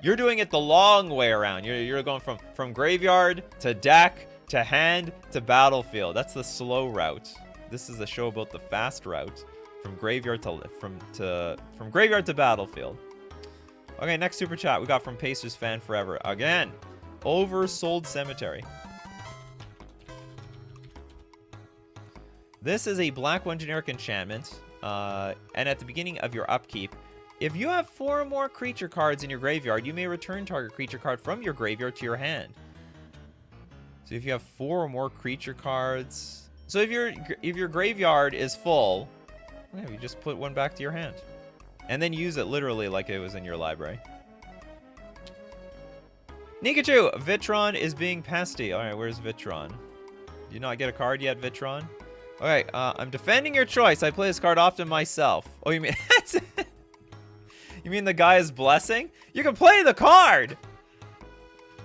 You're doing it the long way around. You're going from graveyard to deck to hand to battlefield. That's the slow route. This is a show about the fast route from graveyard from graveyard to battlefield. Okay, next super chat we got from Pacers fan forever again. Oversold Cemetery. This is a black 1 generic enchantment, and at the beginning of your upkeep, if you have 4 or more creature cards in your graveyard, you may return target creature card from your graveyard to your hand. So if you have 4 or more creature cards, so if your graveyard is full, yeah, you just put 1 back to your hand, and then use it literally like it was in your library. Nikachu, Vitron is being pesty. All right, where's Vitron? Do you not get a card yet, Vitron? Okay, I'm defending your choice. I play this card often myself. Oh, you mean that's it? You mean the Gaia's Blessing? You can play the card!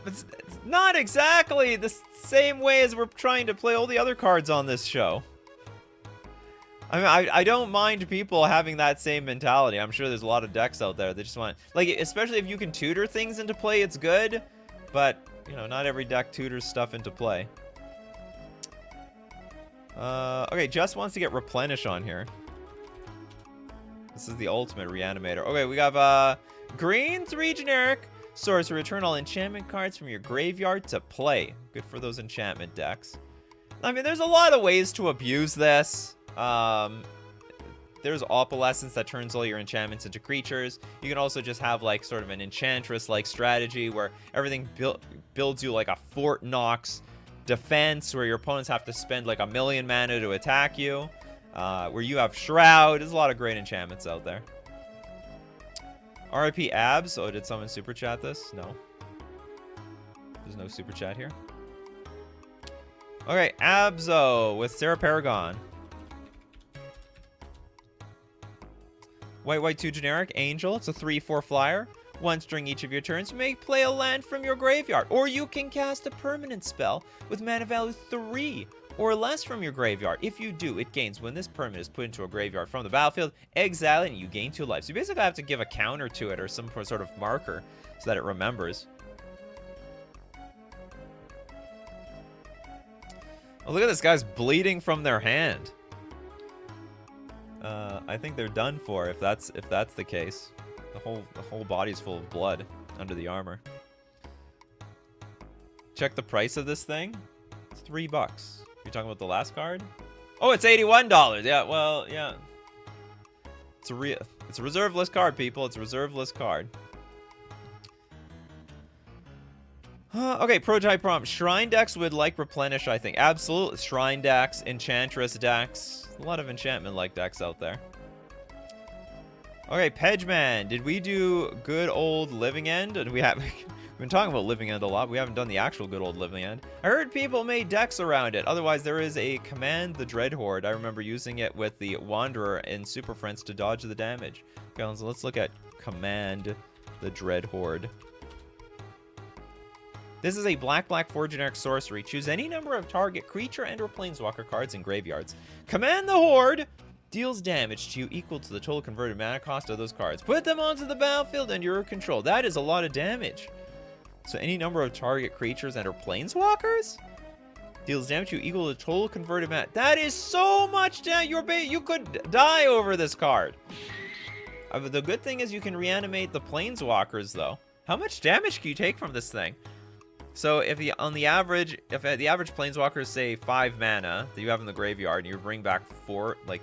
It's not exactly the same way as we're trying to play all the other cards on this show. I mean, I don't mind people having that same mentality. I'm sure there's a lot of decks out there that just want... Like, especially if you can tutor things into play, it's good. But, you know, not every deck tutors stuff into play. Okay, Just wants to get Replenish on here. This is the ultimate reanimator. Okay, we have green, 3 generic. Sorcerer, return all enchantment cards from your graveyard to play. Good for those enchantment decks. I mean, there's a lot of ways to abuse this. There's Opalescence that turns all your enchantments into creatures. You can also just have like sort of an Enchantress-like strategy where everything builds you like a Fort Knox defense where your opponents have to spend like 1,000,000 mana to attack you. Where you have Shroud. There's a lot of great enchantments out there. RIP Abs. Oh, did someone super chat this? No. There's no super chat here. Okay, Abzo with Sarah Paragon. White, 2 generic. Angel. It's a 3/4 flyer. Once during each of your turns, you may play a land from your graveyard. Or you can cast a permanent spell with mana value 3 or less from your graveyard. If you do, it gains when this permanent is put into a graveyard from the battlefield, exile it, and you gain 2 life. So you basically have to give a counter to it or some sort of marker so that it remembers. Oh, look at this guy's bleeding from their hand. I think they're done for if that's the case. The whole body's full of blood under the armor. Check the price of this thing. It's $3. You're talking about the last card? Oh, it's $81. Yeah, well, yeah. It's a reserve list card, people. It's a reserve list card. Okay, prototype prompt. Shrine decks would like replenish, I think. Absolutely. Shrine decks, Enchantress decks. A lot of enchantment-like decks out there. Okay, Pedgeman. Did we do good old Living End? And we have... We've been talking about Living End a lot. We haven't done the actual good old Living End. I heard people made decks around it. Otherwise, there is a Command the Dreadhorde. I remember using it with the Wanderer in Super Friends to dodge the damage. Okay, so let's look at Command the Dreadhorde. This is a black 4 generic sorcery. Choose any number of target creature and or planeswalker cards in graveyards. Command the Horde deals damage to you equal to the total converted mana cost of those cards. Put them onto the battlefield under your control. That is a lot of damage. So any number of target creatures and or planeswalkers deals damage to you equal to the total converted mana. That is so much damage. You could die over this card. The good thing is you can reanimate the planeswalkers though. How much damage can you take from this thing? So if the average planeswalkers say 5 mana that you have in the graveyard and you bring back 4, like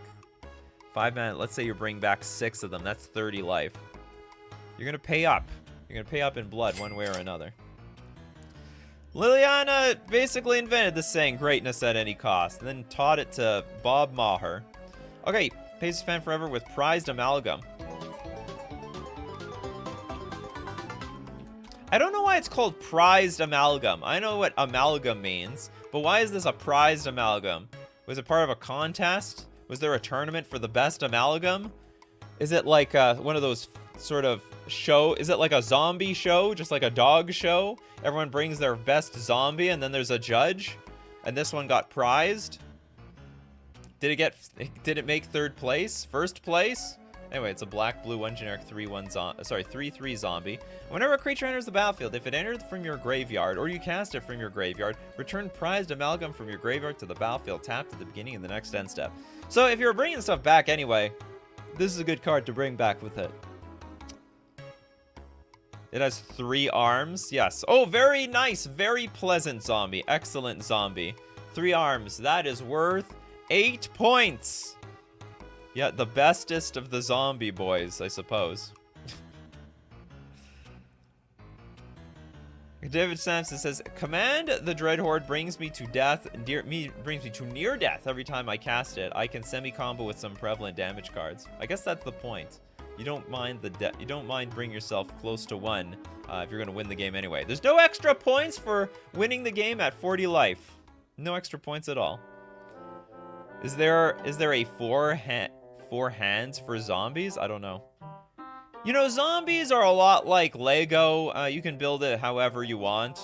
5 mana, let's say you bring back 6 of them, that's 30 life. You're gonna pay up. You're gonna pay up in blood one way or another. Liliana basically invented this saying, greatness at any cost, and then taught it to Bob Maher. Okay, pays fan forever with prized amalgam. I don't know why it's called prized amalgam. I know what amalgam means, but why is this a prized amalgam? Was it part of a contest? Was there a tournament for the best amalgam? Is it like one of those sort of show? Is it like a zombie show? Just like a dog show? Everyone brings their best zombie and then there's a judge? And this one got prized? Did it make 3rd place? 1st place? Anyway, it's a black-blue 1 generic 3/3 zombie. Whenever a creature enters the battlefield, if it entered from your graveyard or you cast it from your graveyard, return prized amalgam from your graveyard to the battlefield tapped at the beginning of the next end step. So if you're bringing stuff back anyway, this is a good card to bring back with it. It has 3 arms. Yes. Oh, very nice. Very pleasant zombie. Excellent zombie. 3 arms. That is worth 8 points. Yeah, the bestest of the zombie boys, I suppose. David Sampson says, Command the Dreadhorde brings me to death, brings me to near death every time I cast it. I can semi-combo with some prevalent damage cards. I guess that's the point. You don't mind bringing yourself close to 1 if you're going to win the game anyway. There's no extra points for winning the game at 40 life. No extra points at all. Is there a 4 hands for zombies? I don't know. You know, zombies are a lot like Lego. You can build it however you want.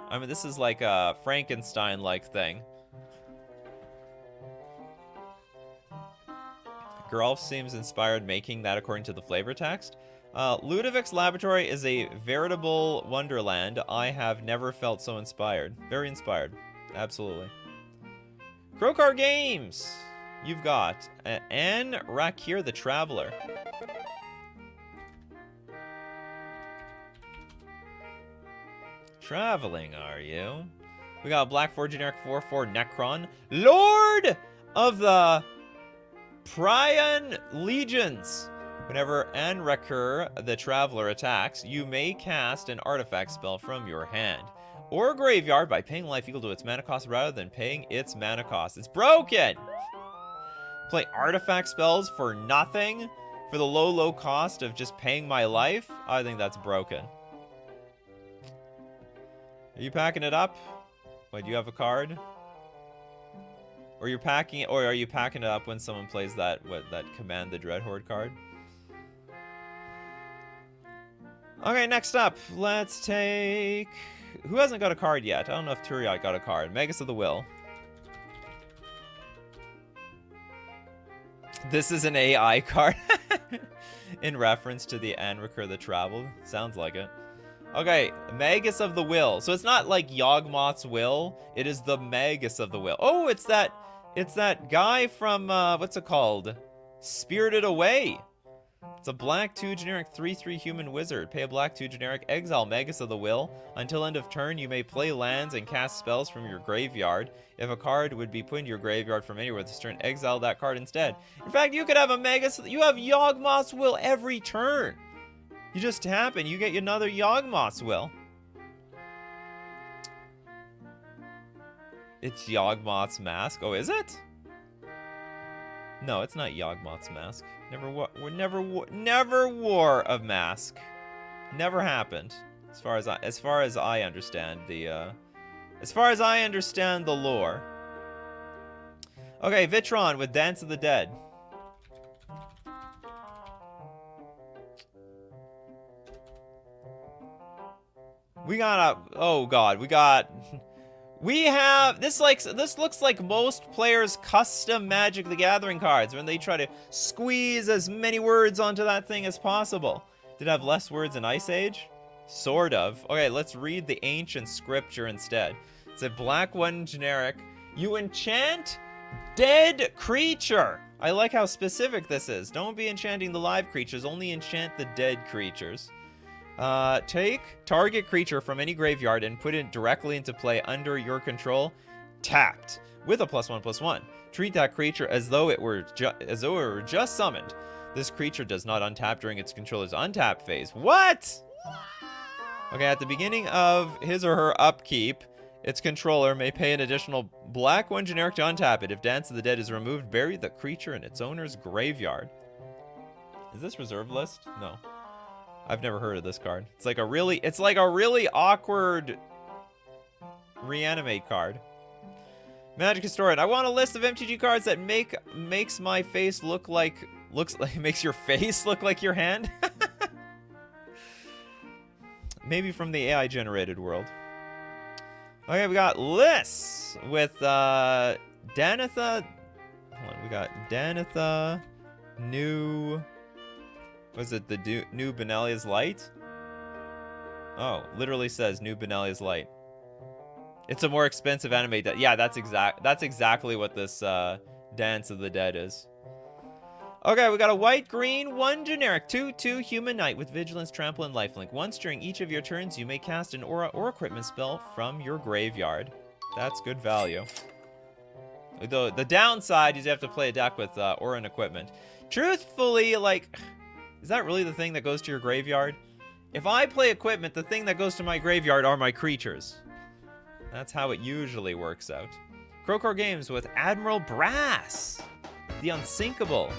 I mean, this is like a Frankenstein-like thing. Geralf seems inspired making that according to the flavor text. Ludovic's Laboratory is a veritable wonderland. I have never felt so inspired. Very inspired. Absolutely. Crowcar Games! you've got Anne Rakir the Traveler. Traveling, are you? We got a black 4 generic 4/4 Necron. Lord of the Prion Legions. Whenever Anrakur the Traveler attacks, you may cast an artifact spell from your hand or graveyard by paying life equal to its mana cost rather than paying its mana cost. It's broken! Play artifact spells for nothing? For the low cost of just paying my life? I think that's broken. Are you packing it up? Wait, do you have a card? Or you're packing it, or are you packing it up when someone plays that Command the Dreadhorde card? Okay, next up, let's take... Who hasn't got a card yet? I don't know if Turiat got a card. Magus of the Will. This is an AI card. In reference to the Anrakur the Travel. Sounds like it. Okay, Magus of the Will. So it's not like Yawgmoth's Will. It is the Magus of the Will. Oh, it's that guy from, what's it called? Spirited Away. It's a black 2 generic 3/3 human wizard. Pay a black 2 generic, exile Magus of the Will. Until end of turn, you may play lands and cast spells from your graveyard. If a card would be put in your graveyard from anywhere this turn, exile that card instead. In fact, you could have a Magus, you have Yawgmoth's Will every turn. You just tap and you get another Yawgmoth's Will. It's Yawgmoth's Mask. Oh, is it? No, it's not Yawgmoth's Mask. Never wore a mask. Never happened. As far as I understand the lore. Okay, Vitron with Dance of the Dead. We got a... Oh, God. We have... This looks like most players' custom Magic the Gathering cards when they try to squeeze as many words onto that thing as possible. Did it have less words in Ice Age? Sort of. Okay, let's read the ancient scripture instead. It's a black 1 generic. You enchant dead creature. I like how specific this is. Don't be enchanting the live creatures. Only enchant the dead creatures. Take target creature from any graveyard and put it directly into play under your control, tapped, with a +1/+1. Treat that creature as though it were just summoned. This creature does not untap during its controller's untap phase. What? Okay, at the beginning of his or her upkeep, its controller may pay an additional black 1 generic to untap it. If Dance of the Dead is removed, bury the creature in its owner's graveyard. Is this reserve list? No. I've never heard of this card. It's like a really awkward reanimate card. Magic Historian. I want a list of MTG cards that makes my face look like makes your face look like your hand. Maybe from the AI generated world. Okay, we got lists with Danitha. Hold on, we got Danitha, new. Was it the new Benelia's Light? Oh, literally says new Benelia's Light. It's a more expensive anime. Yeah, that's exactly what this Dance of the Dead is. Okay, we got a white-green, 1 generic, 2/2 human knight with vigilance, trample, and lifelink. Once during each of your turns, you may cast an aura or equipment spell from your graveyard. That's good value. The downside is you have to play a deck with aura and equipment. Truthfully, like... Is that really the thing that goes to your graveyard? If I play equipment, the thing that goes to my graveyard are my creatures. That's how it usually works out. Crowcore Games with Admiral Brass. The Unsinkable.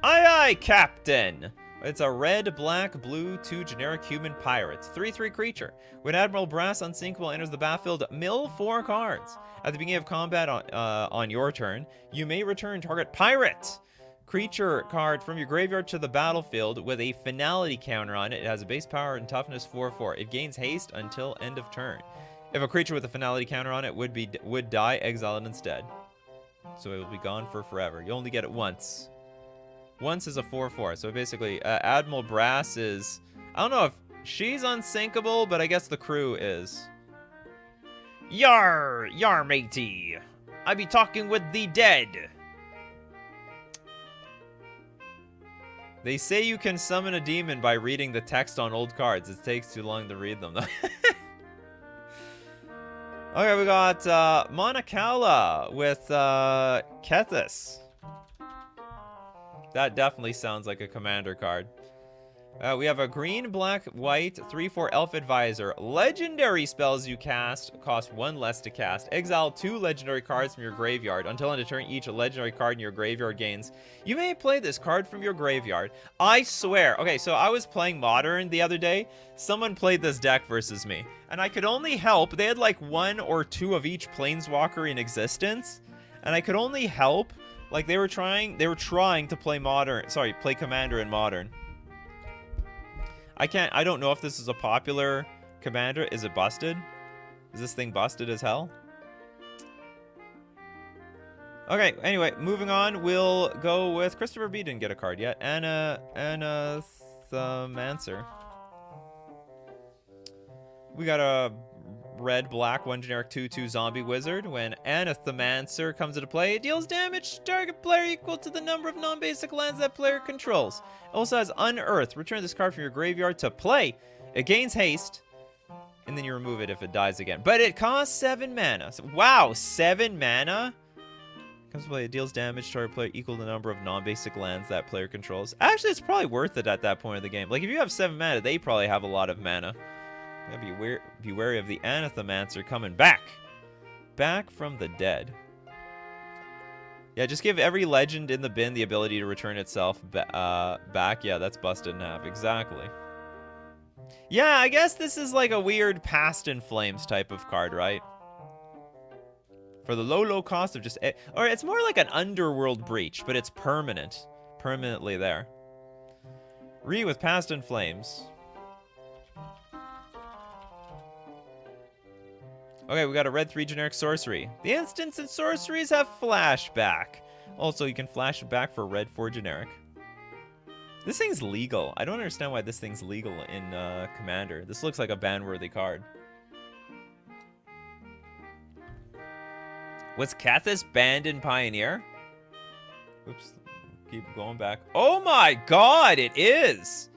Aye aye, Captain! It's a red, black, blue, 2 generic human pirate. 3/3 creature. When Admiral Brass Unsinkable enters the battlefield, mill 4 cards. At the beginning of combat on your turn, you may return target pirate creature card from your graveyard to the battlefield with a finality counter on it. It has a base power and toughness 4/4. It gains haste until end of turn. If a creature with a finality counter on it would die, exile it instead. So it will be gone for forever. You only get it once. Once is a 4/4. So basically, Admiral Brass is... I don't know if she's unsinkable, but I guess the crew is. Yar! Yar, matey! I be talking with the dead! They say you can summon a demon by reading the text on old cards. It takes too long to read them, though. Okay, we got Monacala with Kethis. That definitely sounds like a commander card. We have a green, black, white, 3/4 elf advisor. Legendary spells you cast cost 1 less to cast. Exile 2 legendary cards from your graveyard. Until end of turn, each legendary card in your graveyard gains. You may play this card from your graveyard. I swear. Okay, so I was playing Modern the other day. Someone played this deck versus me. And I could only help. They had like 1 or 2 of each Planeswalker in existence. And I could only help. Like they were trying to play Modern. Sorry, play Commander in Modern. I don't know if this is a popular commander. Is it busted? Is this thing busted as hell? Okay, anyway, moving on. We'll go with Christopher B. Didn't get a card yet. Anathamancer. We got a red, black, 1 generic 2/2 zombie wizard. When Anathamancer comes into play, it deals damage to target player equal to the number of non-basic lands that player controls. It also has Unearth. Return this card from your graveyard to play. It gains haste, and then you remove it if it dies again. But it costs 7 mana. So, wow, 7 mana? Comes to play, it deals damage to target player equal to the number of non-basic lands that player controls. Actually, it's probably worth it at that point of the game. Like, if you have 7 mana, they probably have a lot of mana. Be wary of the Anathamancer coming back. Back from the dead. Yeah, just give every legend in the bin the ability to return itself back. Yeah, that's busted in half. Exactly. Yeah, I guess this is like a weird Past in Flames type of card, right? For the low cost of just... Or it's more like an Underworld Breach, but it's permanent. Permanently there. Re with Past in Flames. Okay, we got a red 3 generic sorcery. The instants and sorceries have flashback. Also, you can flash it back for red 4 generic. This thing's legal. I don't understand why this thing's legal in Commander. This looks like a ban-worthy card. Was Kethis banned in Pioneer? Oops. Keep going back. Oh my god, it is!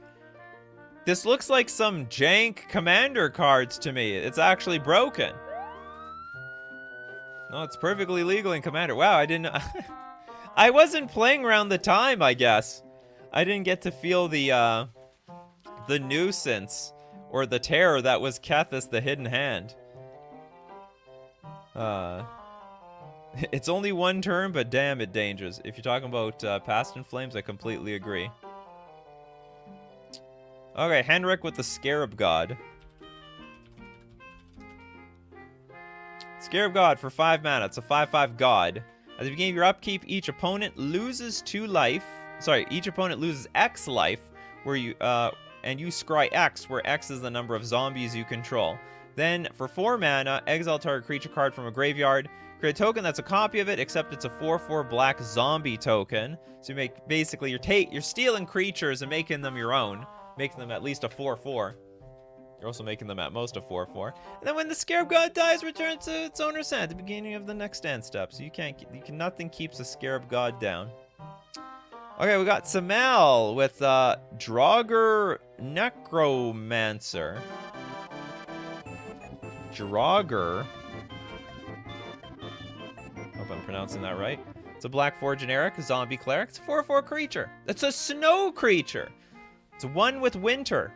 This looks like some jank Commander cards to me. It's actually broken. No, it's perfectly legal in Commander. Wow, I didn't... I wasn't playing around the time, I guess. I didn't get to feel the nuisance or the terror that was Kethis the Hidden Hand. It's only 1 turn, but damn, it dangerous. If you're talking about Past in Flames, I completely agree. Okay, Henrik with the Scarab God. Scarab God for 5 mana. It's a 5/5 God. At the beginning of your upkeep, each opponent loses 2 life. Sorry, each opponent loses X life, where you and you scry X, where X is the number of zombies you control. Then, for 4 mana, exile target creature card from a graveyard. Create a token that's a copy of it, except it's a 4/4 black zombie token. So you make basically you're stealing creatures and making them your own, making them at least a 4/4. You're also making them at most a 4/4. And then when the Scarab God dies, return to its owner's hand at the beginning of the next stand step. So nothing keeps a Scarab God down. Okay, we got Samel with Draugr Necromancer. Draugr. Hope I'm pronouncing that right. It's a black 4 generic zombie cleric. It's a 4/4 creature. It's a snow creature. It's 1 with winter.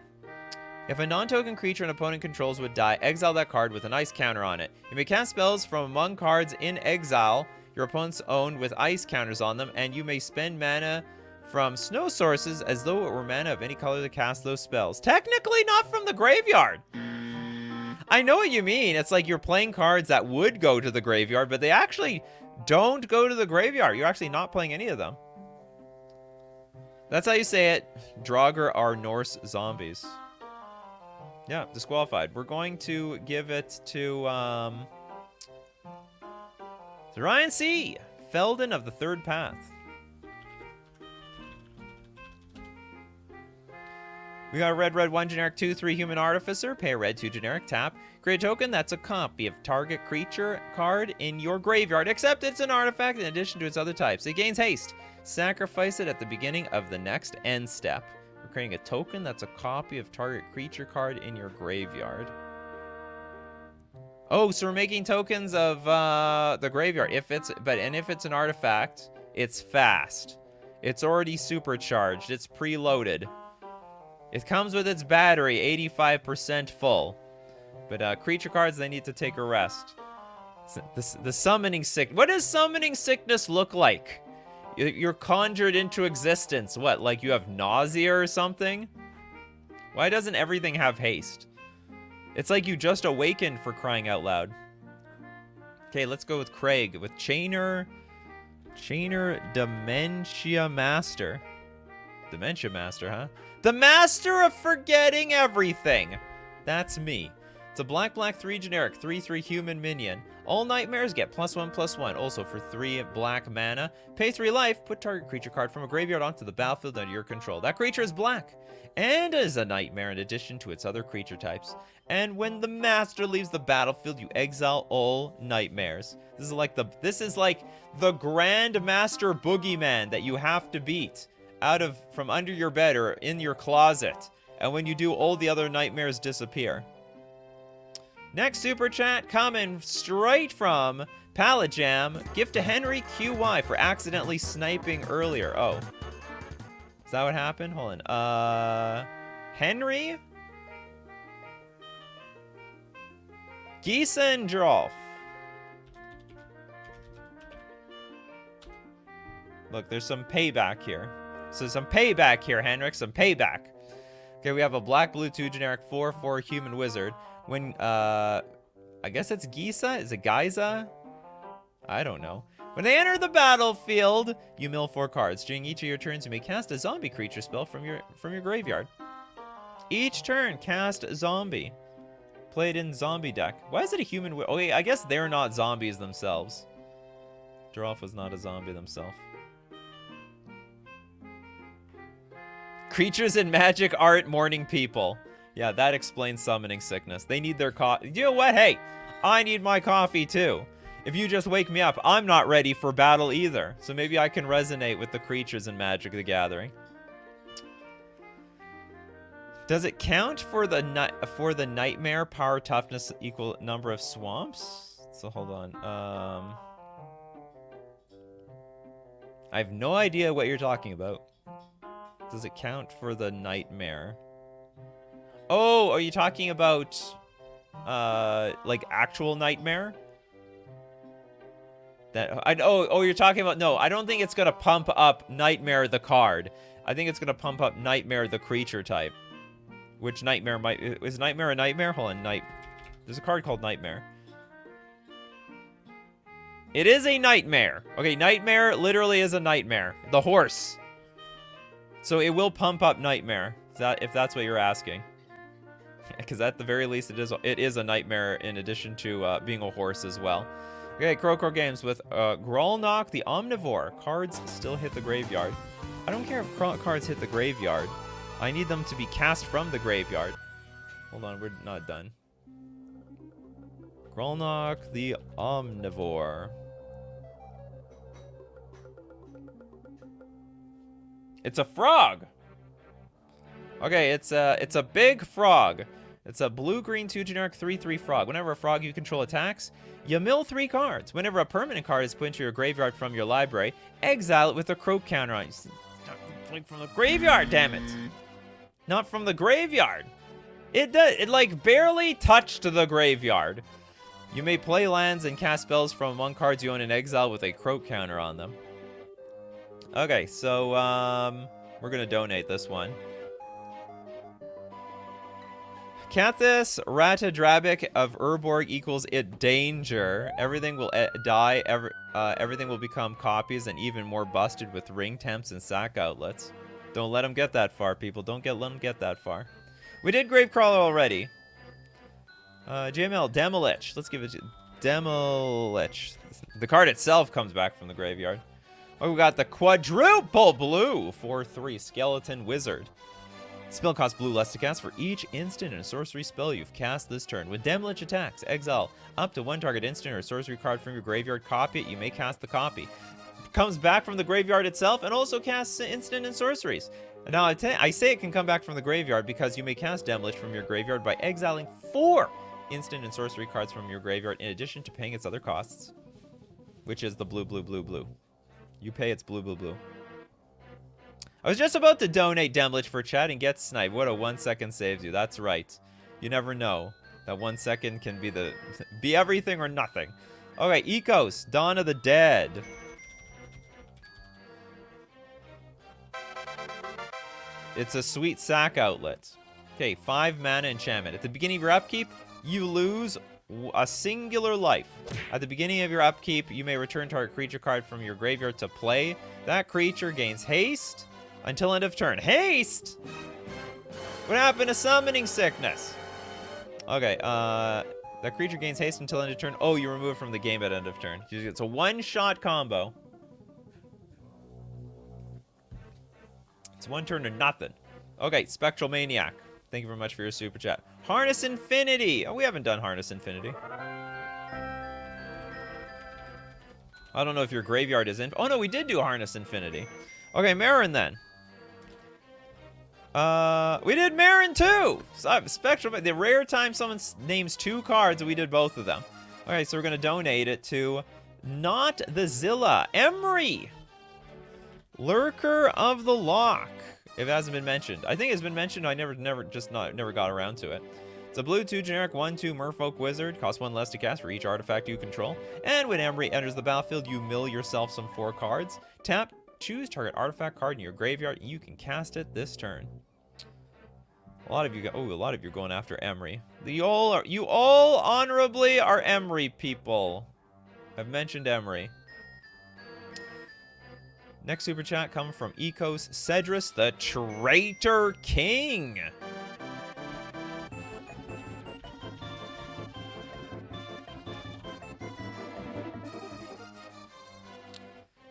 If a non-token creature an opponent controls would die, exile that card with an ice counter on it. You may cast spells from among cards in exile your opponents own with ice counters on them, and you may spend mana from snow sources as though it were mana of any color to cast those spells. Technically not from the graveyard. I know what you mean. It's like you're playing cards that would go to the graveyard, but they actually don't go to the graveyard. You're actually not playing any of them. That's how you say it. Draugr are Norse zombies. Yeah, disqualified. We're going to give it to Ryan C. Felden of the Third Path. We got a red 1 generic 2/3 human artificer. Pay a red 2 generic tap. Create a token that's a copy of target creature card in your graveyard, except it's an artifact in addition to its other types. It gains haste. Sacrifice it at the beginning of the next end step. We're creating a token that's a copy of target creature card in your graveyard. Oh, so we're making tokens of the graveyard. If it's an artifact, it's fast. It's already supercharged. It's preloaded. It comes with its battery, 85% full. But creature cards, they need to take a rest. The summoning sick. What does summoning sickness look like? You're conjured into existence. What, like you have nausea or something? Why doesn't everything have haste? It's like you just awakened, for crying out loud. Okay, let's go with Craig with Chainer Dementia Master. Dementia Master, huh? The Master of Forgetting Everything. That's me. It's a black 3 generic 3/3 human minion. All nightmares get +1/+1. Also for 3 black mana. Pay 3 life. Put target creature card from a graveyard onto the battlefield under your control. That creature is black and is a nightmare in addition to its other creature types. And when the master leaves the battlefield, you exile all nightmares. This is like the Grand Master Boogeyman that you have to beat from under your bed or in your closet. And when you do, all the other nightmares disappear. Next super chat coming straight from Pallet Jam. Gift to Henry QY for accidentally sniping earlier. Oh. Is that what happened? Hold on. Henry? Giesendorf. Look, there's some payback here. So some payback here, Henrik. Some payback. Okay, we have a black-blue 2 generic 4/4 human wizard. When, I guess it's Gisa? Is it Giza? I don't know. When they enter the battlefield, you mill 4 cards. During each of your turns, you may cast a zombie creature spell from your graveyard. Each turn, cast a zombie. Played in zombie deck. Why is it a human? Oh, wait, I guess they're not zombies themselves. Giraffe was not a zombie themselves. Creatures in magic aren't morning people. Yeah, that explains summoning sickness. They need their coffee. You know what? Hey, I need my coffee too. If you just wake me up, I'm not ready for battle either. So maybe I can resonate with the creatures in Magic the Gathering. Does it count for the nightmare power toughness equal number of swamps? So hold on. I have no idea what you're talking about. Does it count for the nightmare? Oh, are you talking about like actual nightmare? You're talking about, no, I don't think it's gonna pump up Nightmare the card. I think it's gonna pump up Nightmare the creature type. Which Nightmare is Nightmare a nightmare? Hold on, there's a card called Nightmare. It is a nightmare. Okay, Nightmare literally is a nightmare. The horse. So it will pump up Nightmare, if that's what you're asking. Because at the very least, it is a nightmare in addition to being a horse as well. Okay, Crowcore Games with Grolnok the Omnivore. Cards still hit the graveyard. I don't care if cards hit the graveyard. I need them to be cast from the graveyard. Hold on, we're not done. Grolnok the Omnivore. It's a frog. Okay, it's a big frog. It's a blue-green 2 generic 3/3 frog. Whenever a frog you control attacks, you mill 3 cards. Whenever a permanent card is put into your graveyard from your library, exile it with a croak counter on it. Like from the graveyard, damn it. Not from the graveyard. It like barely touched the graveyard. You may play lands and cast spells from among cards you own in exile with a croak counter on them. Okay, so we're gonna donate this one. Cathis Ratadrabic of Urborg equals it danger. Everything will die. Everything will become copies and even more busted with ring temps and sack outlets. Don't let them get that far, people. Don't let them get that far. We did Gravecrawler already. JML Demolich. Let's give it to Demolich. The card itself comes back from the graveyard. Oh, we got the quadruple blue 4/3 skeleton wizard. Spell costs blue less to cast for each instant and sorcery spell you've cast this turn. When Demolish attacks, exile up to one target instant or sorcery card from your graveyard, copy it, you may cast the copy. It comes back from the graveyard itself and also casts instant and sorceries. Now, I say it can come back from the graveyard because you may cast Demolish from your graveyard by exiling 4 instant and sorcery cards from your graveyard in addition to paying its other costs, which is the blue, blue, blue, blue. You pay its blue, blue, blue. I was just about to donate Demolish for chat and get sniped. What a 1 second saves you. That's right. You never know. That 1 second can be everything or nothing. Okay, Ecos, Dawn of the Dead. It's a sweet sack outlet. Okay, 5 mana enchantment. At the beginning of your upkeep, you lose a singular life. At the beginning of your upkeep, you may return target creature card from your graveyard to play. That creature gains haste until end of turn. Haste? What happened to summoning sickness? Okay, that creature gains haste until end of turn. Oh, you remove it from the game at end of turn. It's a one-shot combo. It's 1 turn to nothing. Okay, Spectral Maniac. Thank you very much for your super chat. Harness Infinity. Oh, we haven't done Harness Infinity. I don't know if your graveyard is in. Oh, no, we did do Harness Infinity. Okay, Marin then. We did Marin too. Spectral. The rare time someone names 2 cards, we did both of them. Okay, so we're gonna donate it to Not the Zilla. Emery. Lurker of the Lock. If it hasn't been mentioned. I think it's been mentioned. I never got around to it. It's a blue 2 generic 1/2 Merfolk Wizard. Costs 1 less to cast for each artifact you control. And when Emery enters the battlefield, you mill yourself some 4 cards. Tap, choose target artifact card in your graveyard, and you can cast it this turn. A lot of you are going after Emery. You all honorably are Emery people. I've mentioned Emery. Next super chat coming from Ecos Cedrus, the Traitor King.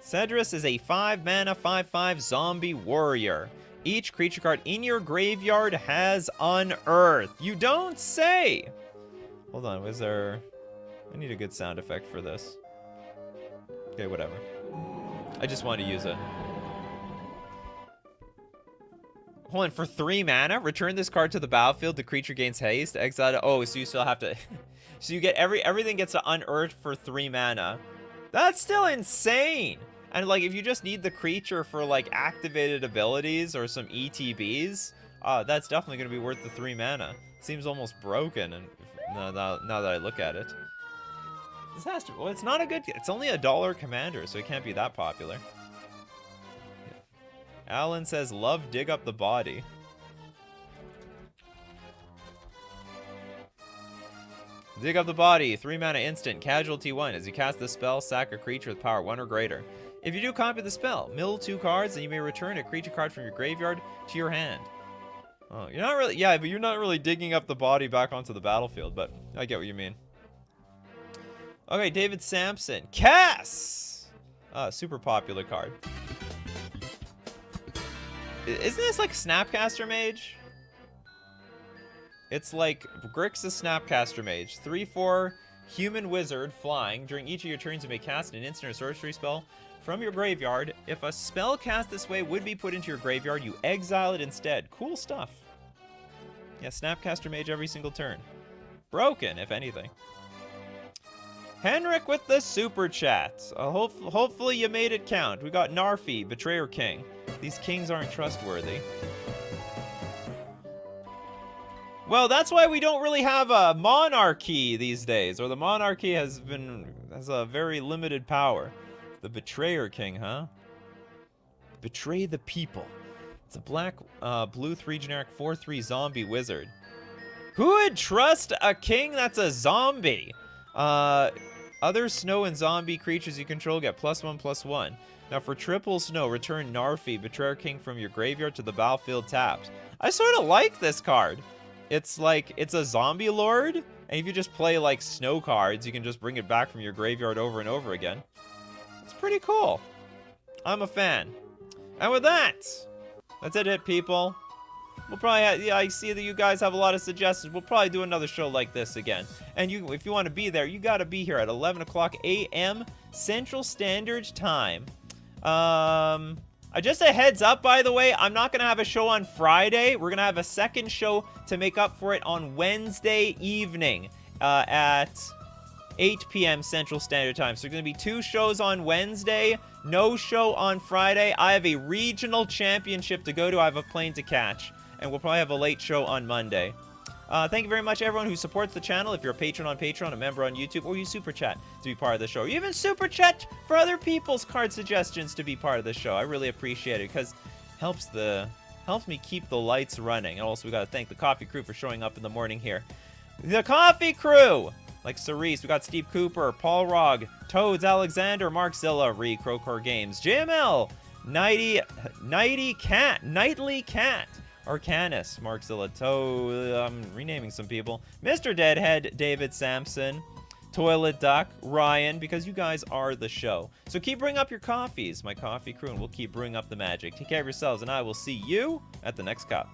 Cedrus is a 5 mana 5/5 zombie warrior. Each creature card in your graveyard has Unearth. You don't say! Hold on, was there... I need a good sound effect for this. Okay, whatever. I just wanted to use it. Hold on, for 3 mana, return this card to the battlefield. The creature gains haste. Exile. Oh, so you still have to... so you get everything gets to Unearth for 3 mana. That's still insane! And, like, if you just need the creature for, like, activated abilities or some ETBs, that's definitely going to be worth the 3 mana. Seems almost broken and now that I look at it. This has to... Well, it's not a good... It's only $1 commander, so it can't be that popular. Alan says, love dig up the body. Dig up the body, 3 mana instant, casualty 1. As you cast this spell, sack a creature with power 1 or greater. If you do copy the spell, mill 2 cards, and you may return a creature card from your graveyard to your hand. Oh, you're not really... Yeah, but you're not really digging up the body back onto the battlefield, but I get what you mean. Okay, David Sampson. Cass! Super popular card. Isn't this like Snapcaster Mage? It's like Grixis Snapcaster Mage. 3/4 human wizard flying. During each of your turns, you may cast an instant or sorcery spell from your graveyard. If a spell cast this way would be put into your graveyard, you exile it instead. Cool stuff. Yeah, Snapcaster Mage every single turn. Broken, if anything. Henrik with the super chat. Hopefully you made it count. We got Narfi, Betrayer King. These kings aren't trustworthy. Well, that's why we don't really have a monarchy these days, or the monarchy has a very limited power. The Betrayer King, huh? Betray the people. It's a black, blue 3 generic 4/3 zombie wizard. Who would trust a king that's a zombie? Other snow and zombie creatures you control get +1/+1. Now for triple snow, return Narfi, Betrayer King from your graveyard to the battlefield tapped. I sort of like this card. It's like, it's a zombie lord, and if you just play like snow cards, you can just bring it back from your graveyard over and over again. It's pretty cool. I'm a fan. And with that, that's it, people. We'll probably yeah, I see that you guys have a lot of suggestions. We'll probably do another show like this again. And if you want to be there, you got to be here at 11 o'clock a.m. Central Standard Time. Just a heads up, by the way, I'm not going to have a show on Friday. We're going to have a second show to make up for it on Wednesday evening at 8 p.m. Central Standard Time. So there's going to be 2 shows on Wednesday, no show on Friday. I have a regional championship to go to. I have a plane to catch. And we'll probably have a late show on Monday. Thank you very much, everyone who supports the channel. If you're a patron on Patreon, a member on YouTube, or you super chat to be part of the show, or you even super chat for other people's card suggestions to be part of the show. I really appreciate it because it helps me keep the lights running. And also, we got to thank the coffee crew for showing up in the morning here. The coffee crew, like Cerise, we got Steve Cooper, Paul Rogg, Toads, Alexander, Mark Zilla, Crowcore Games, JML, Nightly Cat. Arcanus, Mark Zillato, I'm renaming some people. Mr. Deadhead, David Sampson, Toilet Duck, Ryan, because you guys are the show. So keep bringing up your coffees, my coffee crew, and we'll keep bringing up the magic. Take care of yourselves, and I will see you at the next cup.